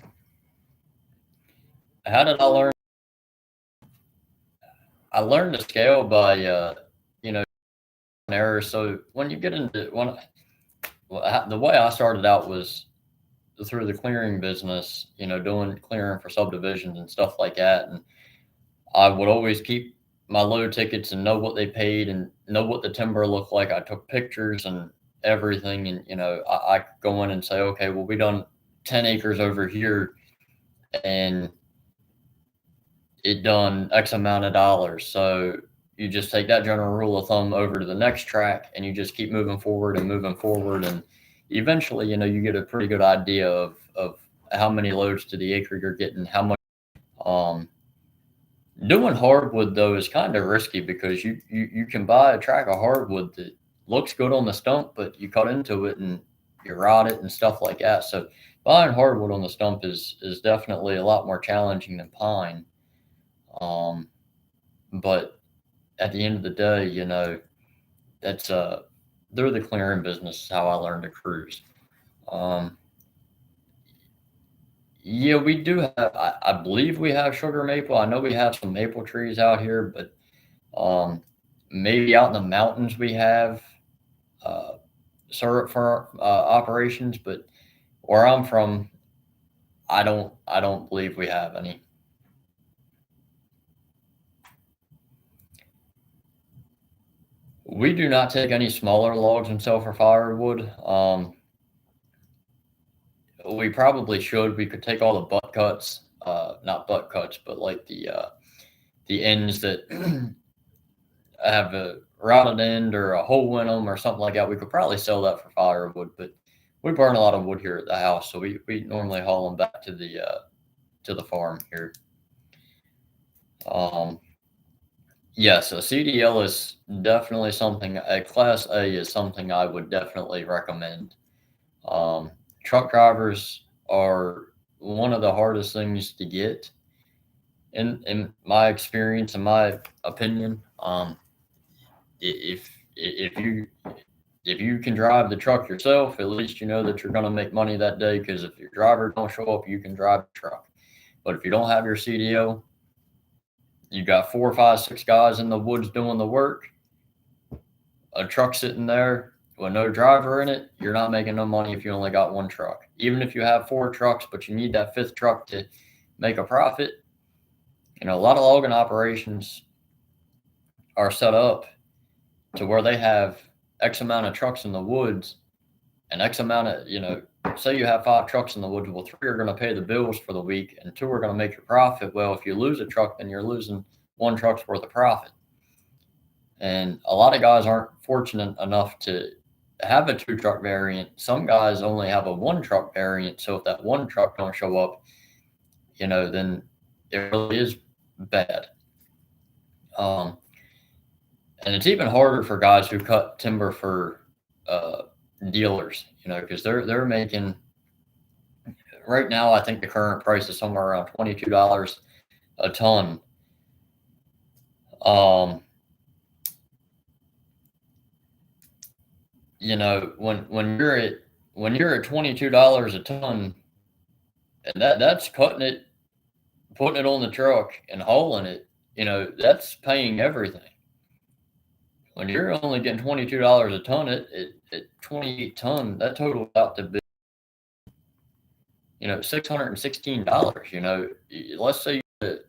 how did I learn? I learned to scale by error. So when you get into the way I started out was through the clearing business, doing clearing for subdivisions and stuff like that. And I would always keep my load tickets and know what they paid and know what the timber looked like. I took pictures and everything, and I could go in and say, okay, well, we done 10 acres over here, and it done X amount of dollars. So you just take that general rule of thumb over to the next track, and you just keep moving forward and moving forward, and eventually, you get a pretty good idea of how many loads to the acre you're getting, how much. Um, Doing hardwood though is kind of risky because you can buy a track of hardwood that looks good on the stump, but you cut into it and you rot it and stuff like that. So buying hardwood on the stump is definitely a lot more challenging than pine. Um, but at the end of the day, that's they're the clearing business is how I learned to cruise. Um, yeah, we do have. I believe we have sugar maple. I know we have some maple trees out here, but maybe out in the mountains we have uh, syrup for operations. But where I'm from, I don't believe we have any. We do not take any smaller logs and sell for firewood. We probably should. We could take all the butt cuts, not butt cuts, but like the ends that have a rotted end or a hole in them or something like that. We could probably sell that for firewood, but we burn a lot of wood here at the house, so we normally haul them back to the farm here. Um, yes, a CDL is definitely something. A Class A is something I would definitely recommend. Um, Truck drivers are one of the hardest things to get, in my experience, in my opinion. If you can drive the truck yourself, at least you know that you're going to make money that day. Because if your driver don't show up, you can drive the truck. But if you don't have your CDO, you got 4, 5, 6 guys in the woods doing the work. A truck sitting there with no driver in it, you're not making no money if you only got one truck. Even if you have 4 trucks, but you need that fifth truck to make a profit. A lot of logging operations are set up to where they have X amount of trucks in the woods and X amount of, say you have 5 trucks in the woods. Well, 3 are going to pay the bills for the week, and 2 are going to make your profit. Well, if you lose a truck, then you're losing 1 truck's worth of profit. And a lot of guys aren't fortunate enough to have a 2 truck variant. Some guys only have a 1 truck variant. So if that 1 truck don't show up, then it really is bad. And it's even harder for guys who cut timber for dealers, because they're making right now. I think the current price is somewhere around $22 a ton. When you're at $22 a ton, and that's cutting it, putting it on the truck, and hauling it, that's paying everything. When you're only getting $22 a ton, at 28 ton, that totals out to be, $616. Let's say the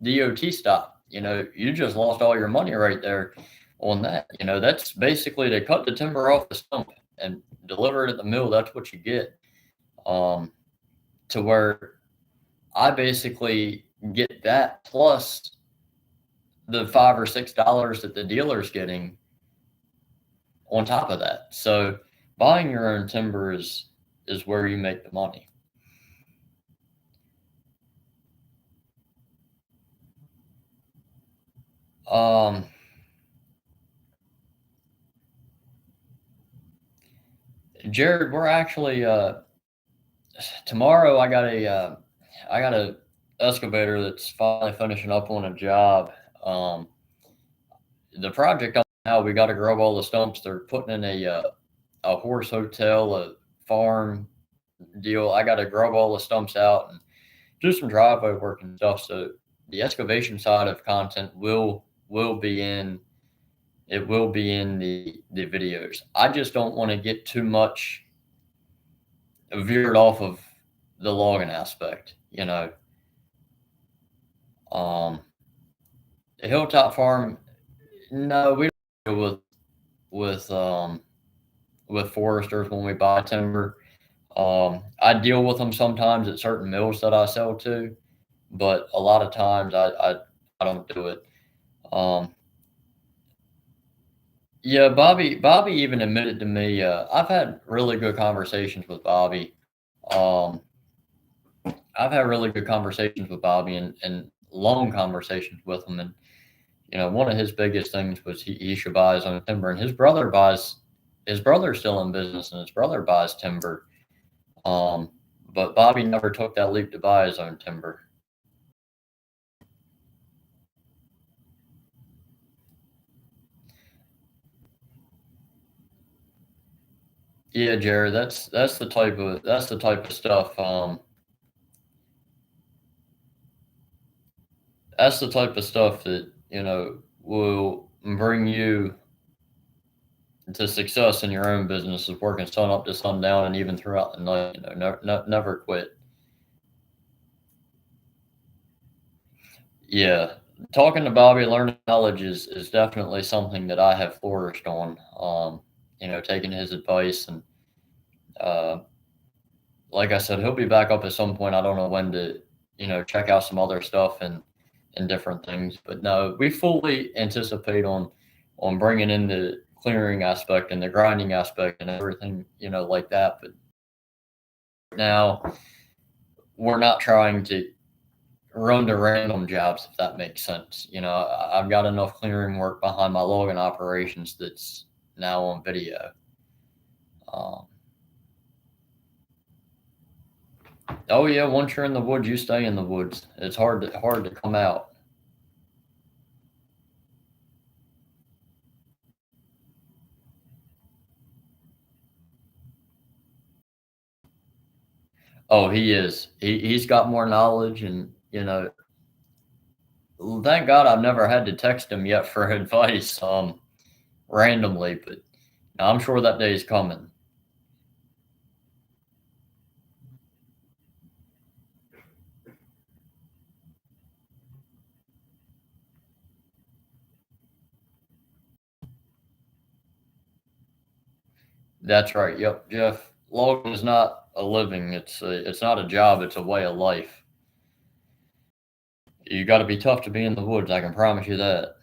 DOT stop, you just lost all your money right there on that. That's basically they cut the timber off the stump and deliver it at the mill. That's what you get. To where I basically get that plus the $5 or $6 that the dealer's getting on top of that. So buying your own timber is where you make the money. Jared, we're actually tomorrow. I got a excavator that's finally finishing up on a job. The project now, we got to grub all the stumps. They're putting in a horse hotel, a farm deal. I got to grub all the stumps out and do some driveway work and stuff. So the excavation side of content will be in. It will be in the videos. I just don't want to get too much veered off of the logging aspect. The hilltop farm. No, we don't deal with foresters when we buy timber. I deal with them sometimes at certain mills that I sell to, but a lot of times I don't do it. Yeah, Bobby even admitted to me. I've had really good conversations with Bobby. Um, I've had really good conversations with Bobby and long conversations with him. And one of his biggest things was he should buy his own timber, and his brother's still in business, and his brother buys timber. But Bobby never took that leap to buy his own timber. Yeah, Jared, that's the type of stuff. That's the type of stuff that will bring you to success in your own business, is working sun up to sundown and even throughout the night. Never quit. Yeah, talking to Bobby, learning knowledge is definitely something that I have flourished on. Taking his advice, and uh, like I said, he'll be back up at some point. I don't know when to, check out some other stuff and different things. But no, we fully anticipate on bringing in the clearing aspect and the grinding aspect and everything, like that. But now we're not trying to run to random jobs, if that makes sense. I've got enough clearing work behind my logging operations that's now on video. Oh yeah, once you're in the woods, you stay in the woods. It's hard to come out. Oh, he is. He's got more knowledge, and thank God I've never had to text him yet for advice, randomly. But I'm sure that day is coming. That's right. Yep, Jeff. logging is not a living. It's not a job. It's a way of life. You got to be tough to be in the woods. I can promise you that.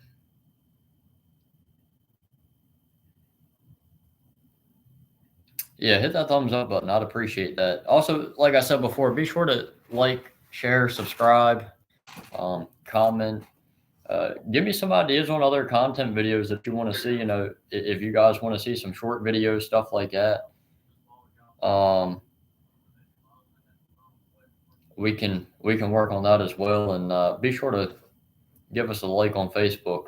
Yeah, hit that thumbs up button. I'd appreciate that. Also, like I said before, be sure to like, share, subscribe, comment. Give me some ideas on other content videos that you want to see. If you guys want to see some short videos, stuff like that, um, we can work on that as well. And be sure to give us a like on Facebook.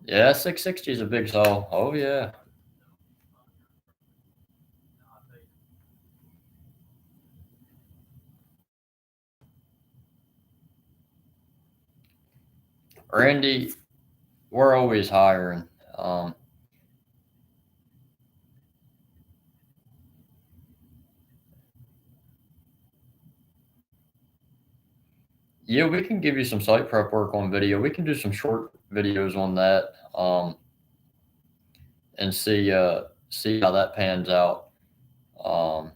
Yeah, 660 is a big saw. Oh yeah. Randy, we're always hiring. Um, yeah, we can give you some site prep work on video. We can do some short videos on that, and see how that pans out. Um,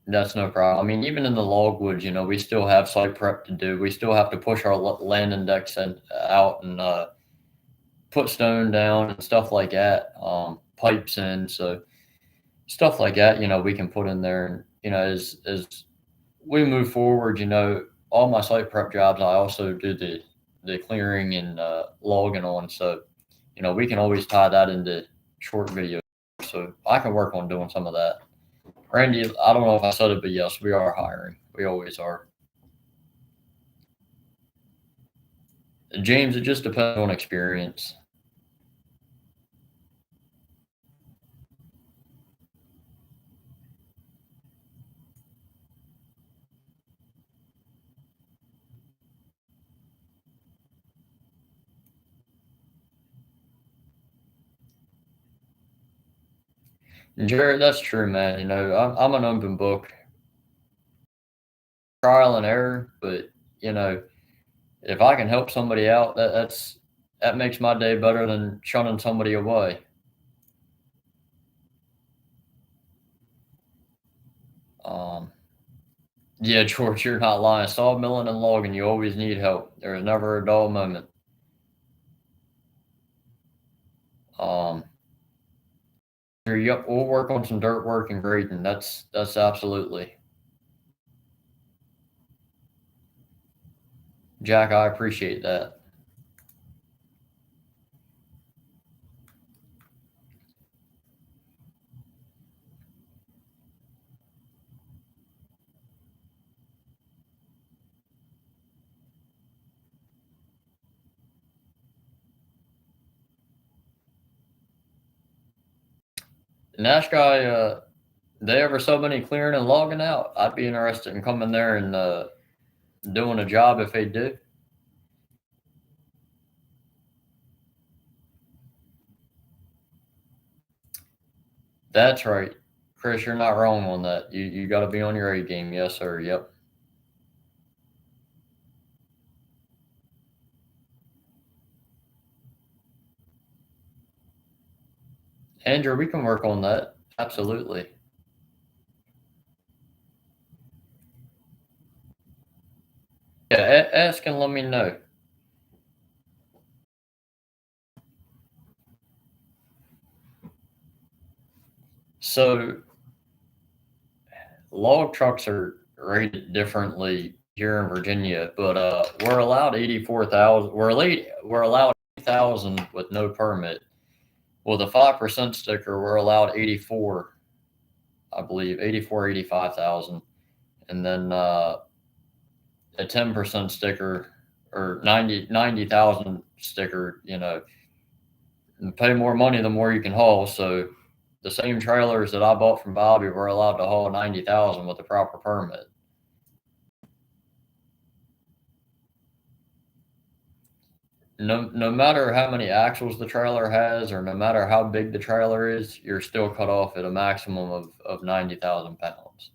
that's no problem. I mean, even in the logwoods, we still have site prep to do. We still have to push our land index out and put stone down and stuff like that, pipes in. So stuff like that, we can put in there. And, as we move forward, all my site prep jobs, I also do the clearing and logging on. So, we can always tie that into short videos. So I can work on doing some of that. Randy, I don't know if I said it, but yes, we are hiring. We always are. James, it just depends on experience. Jared, that's true, man. I'm an open book, trial and error. But you know, if I can help somebody out, that makes my day better than shunning somebody away. Um, yeah, George, you're not lying. Sawmilling and logging, you always need help. There's never a dull moment. Um, yep, we'll work on some dirt work and grading. That's absolutely. Jack, I appreciate that. Nash guy, they ever so many clearing and logging out? I'd be interested in coming there and doing a job if they do. That's right. Chris, you're not wrong on that. You got to be on your A game. Yes, sir. Yep. Andrew, we can work on that. Absolutely. Yeah, ask and let me know. So, log trucks are rated differently here in Virginia, but we're allowed 84,000. We're allowed 80,000 with no permit. With a 5% sticker, we're allowed 84, I believe, 84, 85,000. And then a 10% sticker or 90,000 sticker, and pay more money the more you can haul. So the same trailers that I bought from Bobby were allowed to haul 90,000 with the proper permit. No matter how many axles the trailer has, or no matter how big the trailer is, you're still cut off at a maximum of 90,000 pounds,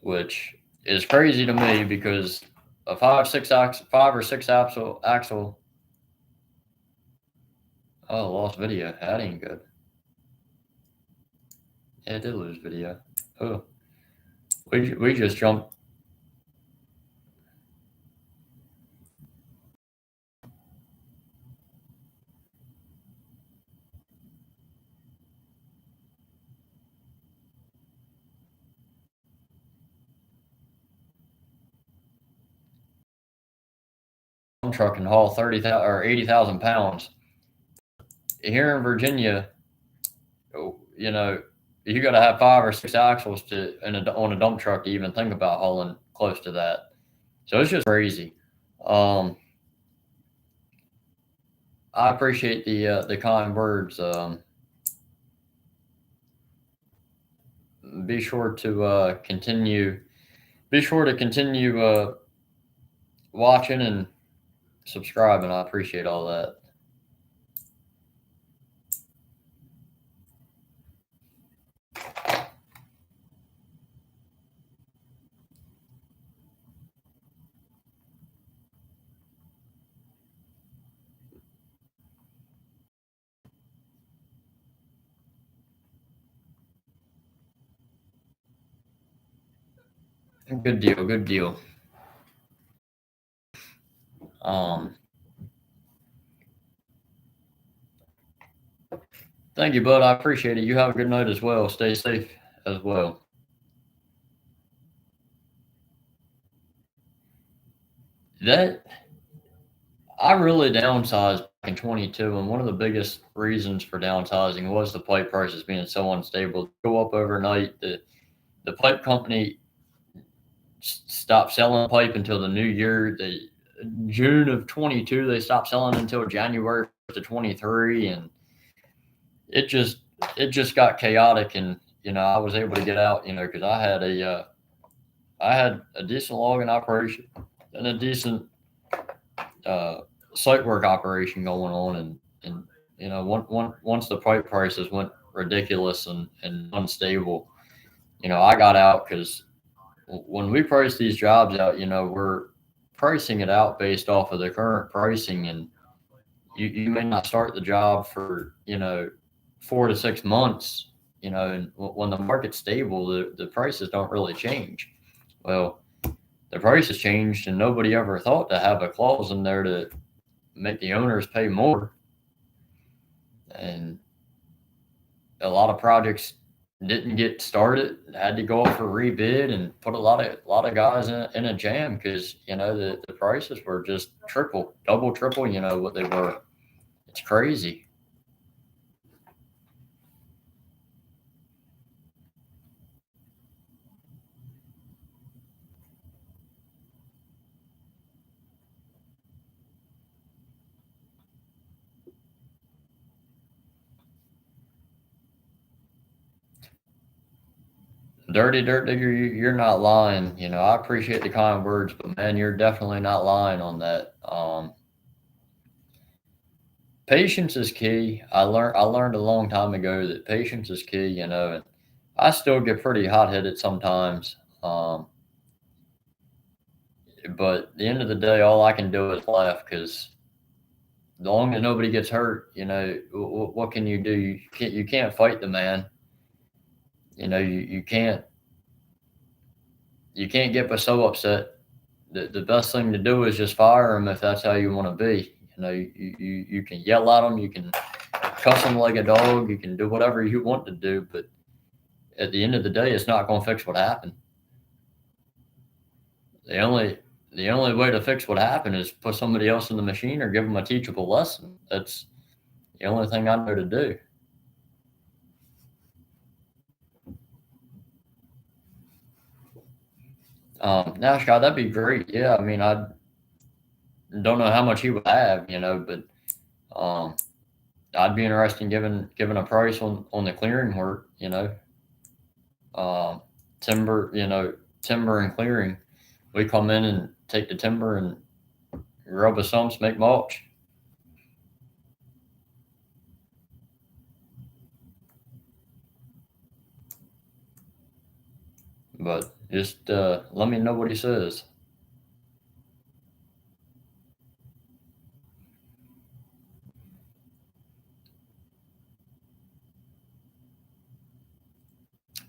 which is crazy to me because a 5 or 6 axle. Oh, lost video. That ain't good. Yeah, it did lose video. Oh, we just jumped. Truck and haul 30,000 or 80,000 pounds. Here in Virginia, you know, you got to have 5 or 6 axles on a dump truck to even think about hauling close to that. So it's just crazy. I appreciate the kind words. Be sure to continue. Be sure to continue watching and subscribing. I appreciate all that. Good deal. Good deal. Thank you, bud. I appreciate it. You have a good night as well. Stay safe as well. That I really downsized back in 22, and one of the biggest reasons for downsizing was the pipe prices being so unstable. Go up overnight. The pipe company stopped selling pipe until the new year. June of 22, they stopped selling until January of 23, and it just got chaotic. And I was able to get out, because I had a decent logging operation and a decent site work operation going on, and once the pipe prices went ridiculous and unstable, I got out because when we price these jobs out, we're pricing it out based off of the current pricing, and you may not start the job for 4 to 6 months, and when the market's stable, the prices don't really change. Well, the prices changed, and nobody ever thought to have a clause in there to make the owners pay more, and a lot of projects didn't get started, had to go up for rebid, and put a lot of guys in a jam because the prices were just double, triple, what they were. It's crazy. Dirty Dirt Digger, you're not lying. I appreciate the kind words, but man, you're definitely not lying on that. Patience is key. I learned a long time ago that patience is key. And I still get pretty hot headed sometimes. But at the end of the day, all I can do is laugh because as long as nobody gets hurt, what can you do? You can't fight the man. You can't get so upset. The best thing to do is just fire him if that's how you want to be. You can yell at him, you can cuss him like a dog, you can do whatever you want to do, but at the end of the day, it's not going to fix what happened. The only way to fix what happened is put somebody else in the machine or give them a teachable lesson. That's the only thing I know to do. Now, Scott, that'd be great. Yeah, I mean, I don't know how much he would have, but I'd be interested in giving a price on the clearing work. Um, timber, timber and clearing. We come in and take the timber and rub the stumps, make mulch. But just let me know what he says.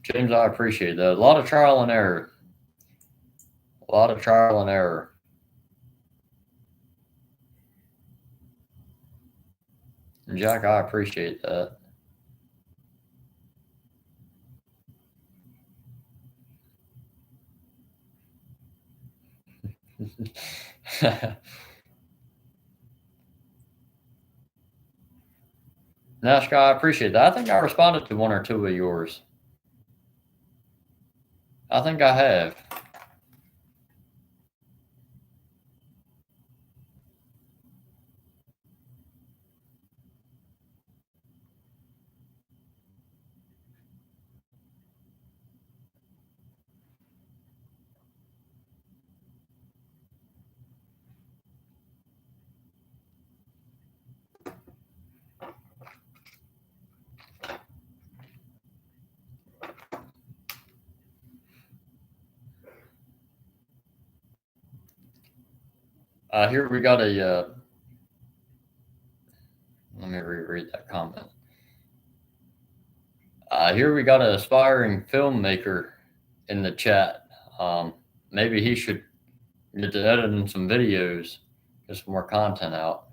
James, I appreciate that. A lot of trial and error. A lot of trial and error. And Jack, I appreciate that. Nashka, I appreciate that. I think I responded to one or two of yours. I think I have. Here we got a. Let me reread that comment. Here we got an aspiring filmmaker in the chat. Maybe he should get to editing some videos, get some more content out.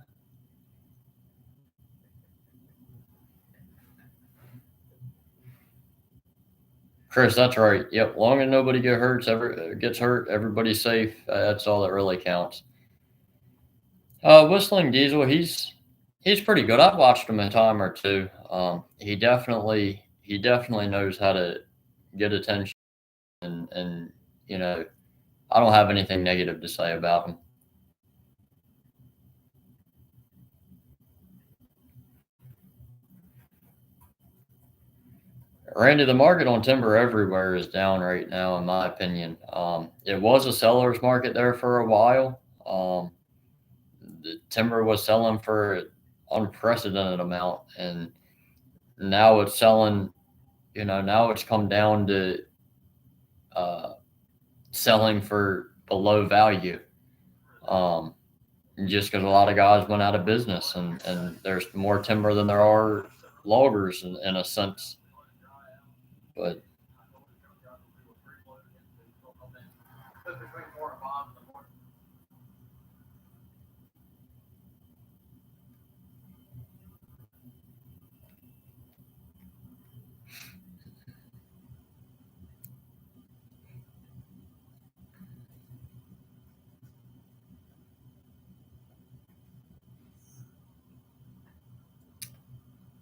Chris, that's right. Yep. Long as nobody gets hurt, everybody's safe. That's all that really counts. Whistling Diesel, he's pretty good. I've watched him a time or two. He definitely knows how to get attention, and you know, I don't have anything negative to say about him. Randy, the market on timber everywhere is down right now, in my opinion. It was a seller's market there for a while. The timber was selling for an unprecedented amount, and now it's selling. Now it's come down to selling for below value. Just because a lot of guys went out of business, and there's more timber than there are loggers in a sense. But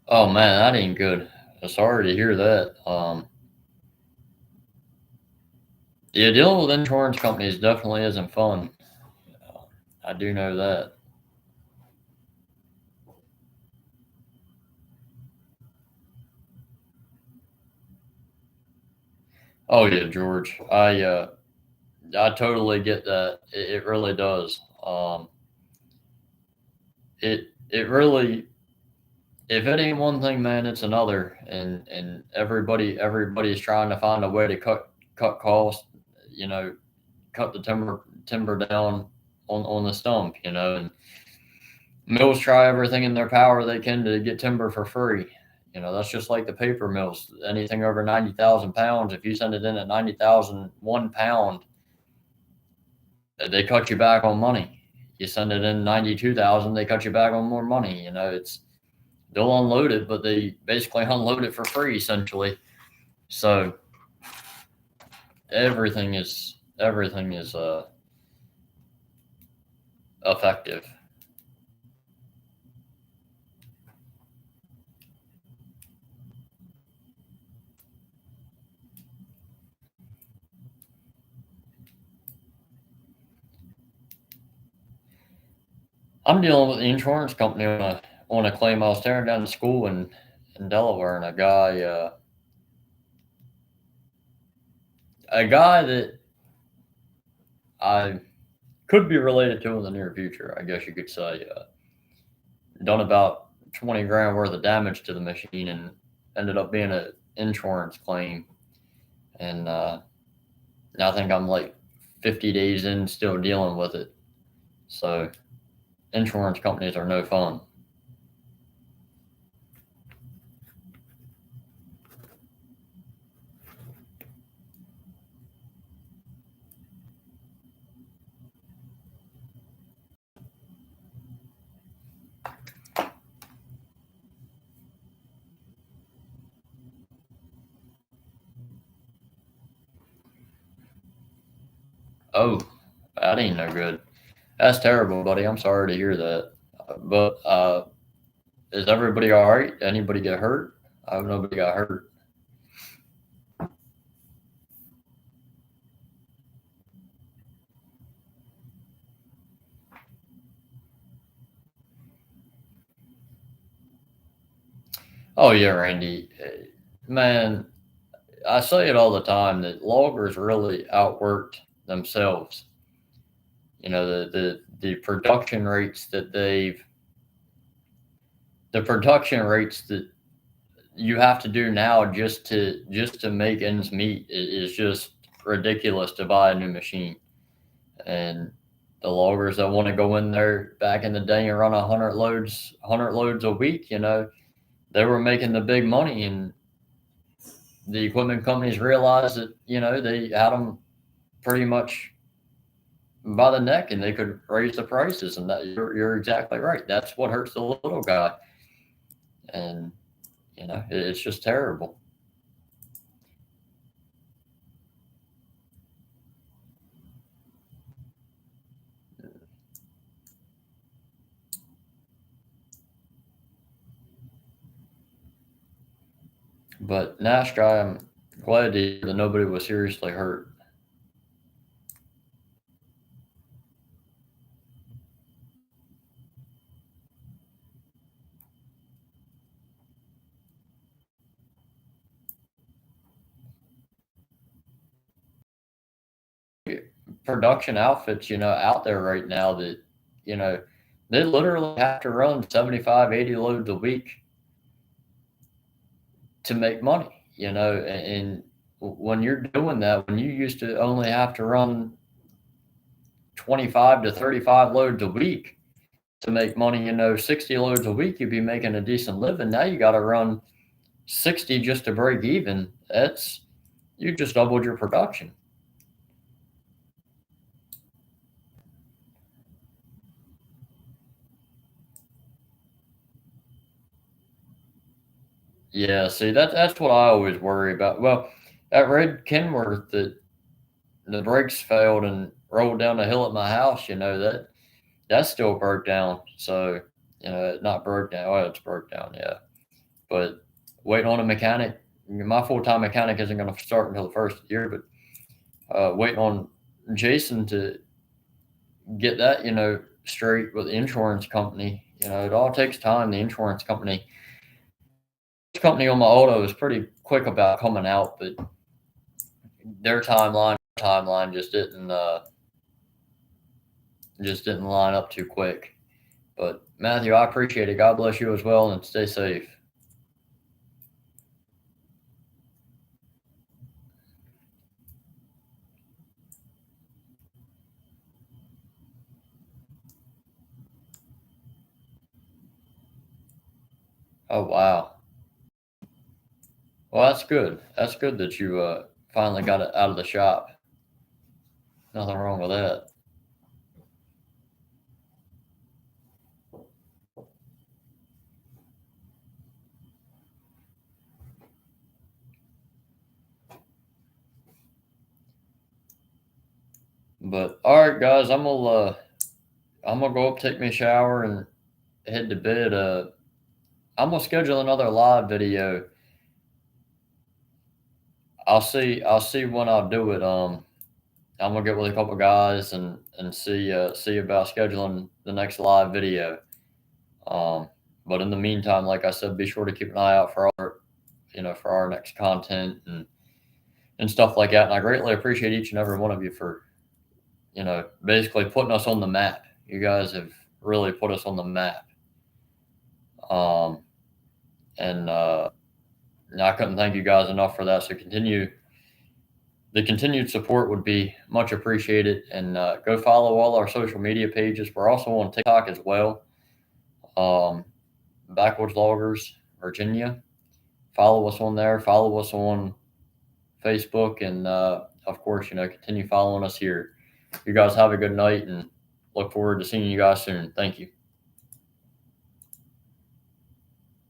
oh man, that ain't good. Sorry to hear that. Yeah, dealing with insurance companies definitely isn't fun. I do know that. Oh yeah, George. I totally get that. It really does. It really, if it ain't one thing, man, it's another, and everybody's trying to find a way to cut costs. You know, cut the timber down on the stump. And mills try everything in their power they can to get timber for free. That's just like the paper mills. Anything over 90,000 pounds, if you send it in at 90,000 1 pound, they cut you back on money. You send it in 92,000, they cut you back on more money. They'll unload it, but they basically unload it for free essentially. So everything is effective. I'm dealing with the insurance company on a claim. I was tearing down the school in Delaware, and a guy that I could be related to in the near future, I guess you could say, done about 20 grand worth of damage to the machine, and ended up being an insurance claim. And I think I'm like 50 days in, still dealing with it. So insurance companies are no fun. Oh, that ain't no good. That's terrible, buddy. I'm sorry to hear that. But is everybody all right? Anybody get hurt? I hope nobody got hurt. Oh yeah, Randy. Man, I say it all the time that loggers really outworked themselves. You know, the production rates that the production rates that you have to do now just to make ends meet is just ridiculous to buy a new machine. And the loggers that want to go in there back in the day and run 100 loads a week, they were making the big money, and the equipment companies realized that they had them pretty much by the neck, and they could raise the prices. And that you're exactly right. That's what hurts the little guy, and it's just terrible. But Nash guy, I'm glad to hear that nobody was seriously hurt. Production outfits, out there right now that, you know, they literally have to run 75, 80 loads a week to make money, and when you're doing that, when you used to only have to run 25 to 35 loads a week to make money, 60 loads a week, you'd be making a decent living. Now you got to run 60 just to break even. You just doubled your production. Yeah, see that's what I always worry about. Well, at Red Kenworth, the brakes failed and rolled down the hill at my house. That still broke down. So not broke down. Well, it's broke down. Yeah, but waiting on a mechanic. My full time mechanic isn't going to start until the first year, but waiting on Jason to get that straight with the insurance company. It all takes time. The insurance company on my auto is pretty quick about coming out, but their timeline just didn't line up too quick. But Matthew, I appreciate it. God bless you as well, and stay safe. Oh wow. Well, that's good. That's good that you finally got it out of the shop. Nothing wrong with that. But all right, guys, I'm gonna go up, take me a shower, and head to bed. I'm gonna schedule another live video. I'll see when I'll do it. I'm gonna get with a couple guys and see about scheduling the next live video. Um, but in the meantime, like I said, be sure to keep an eye out for our next content and stuff like that. And I greatly appreciate each and every one of you for basically putting us on the map. You guys have really put us on the map. Um, and I couldn't thank you guys enough for that. So the continued support would be much appreciated. And go follow all our social media pages. We're also on TikTok as well. Backwoods Loggers, Virginia. Follow us on there. Follow us on Facebook, and of course, continue following us here. You guys have a good night, and look forward to seeing you guys soon. Thank you.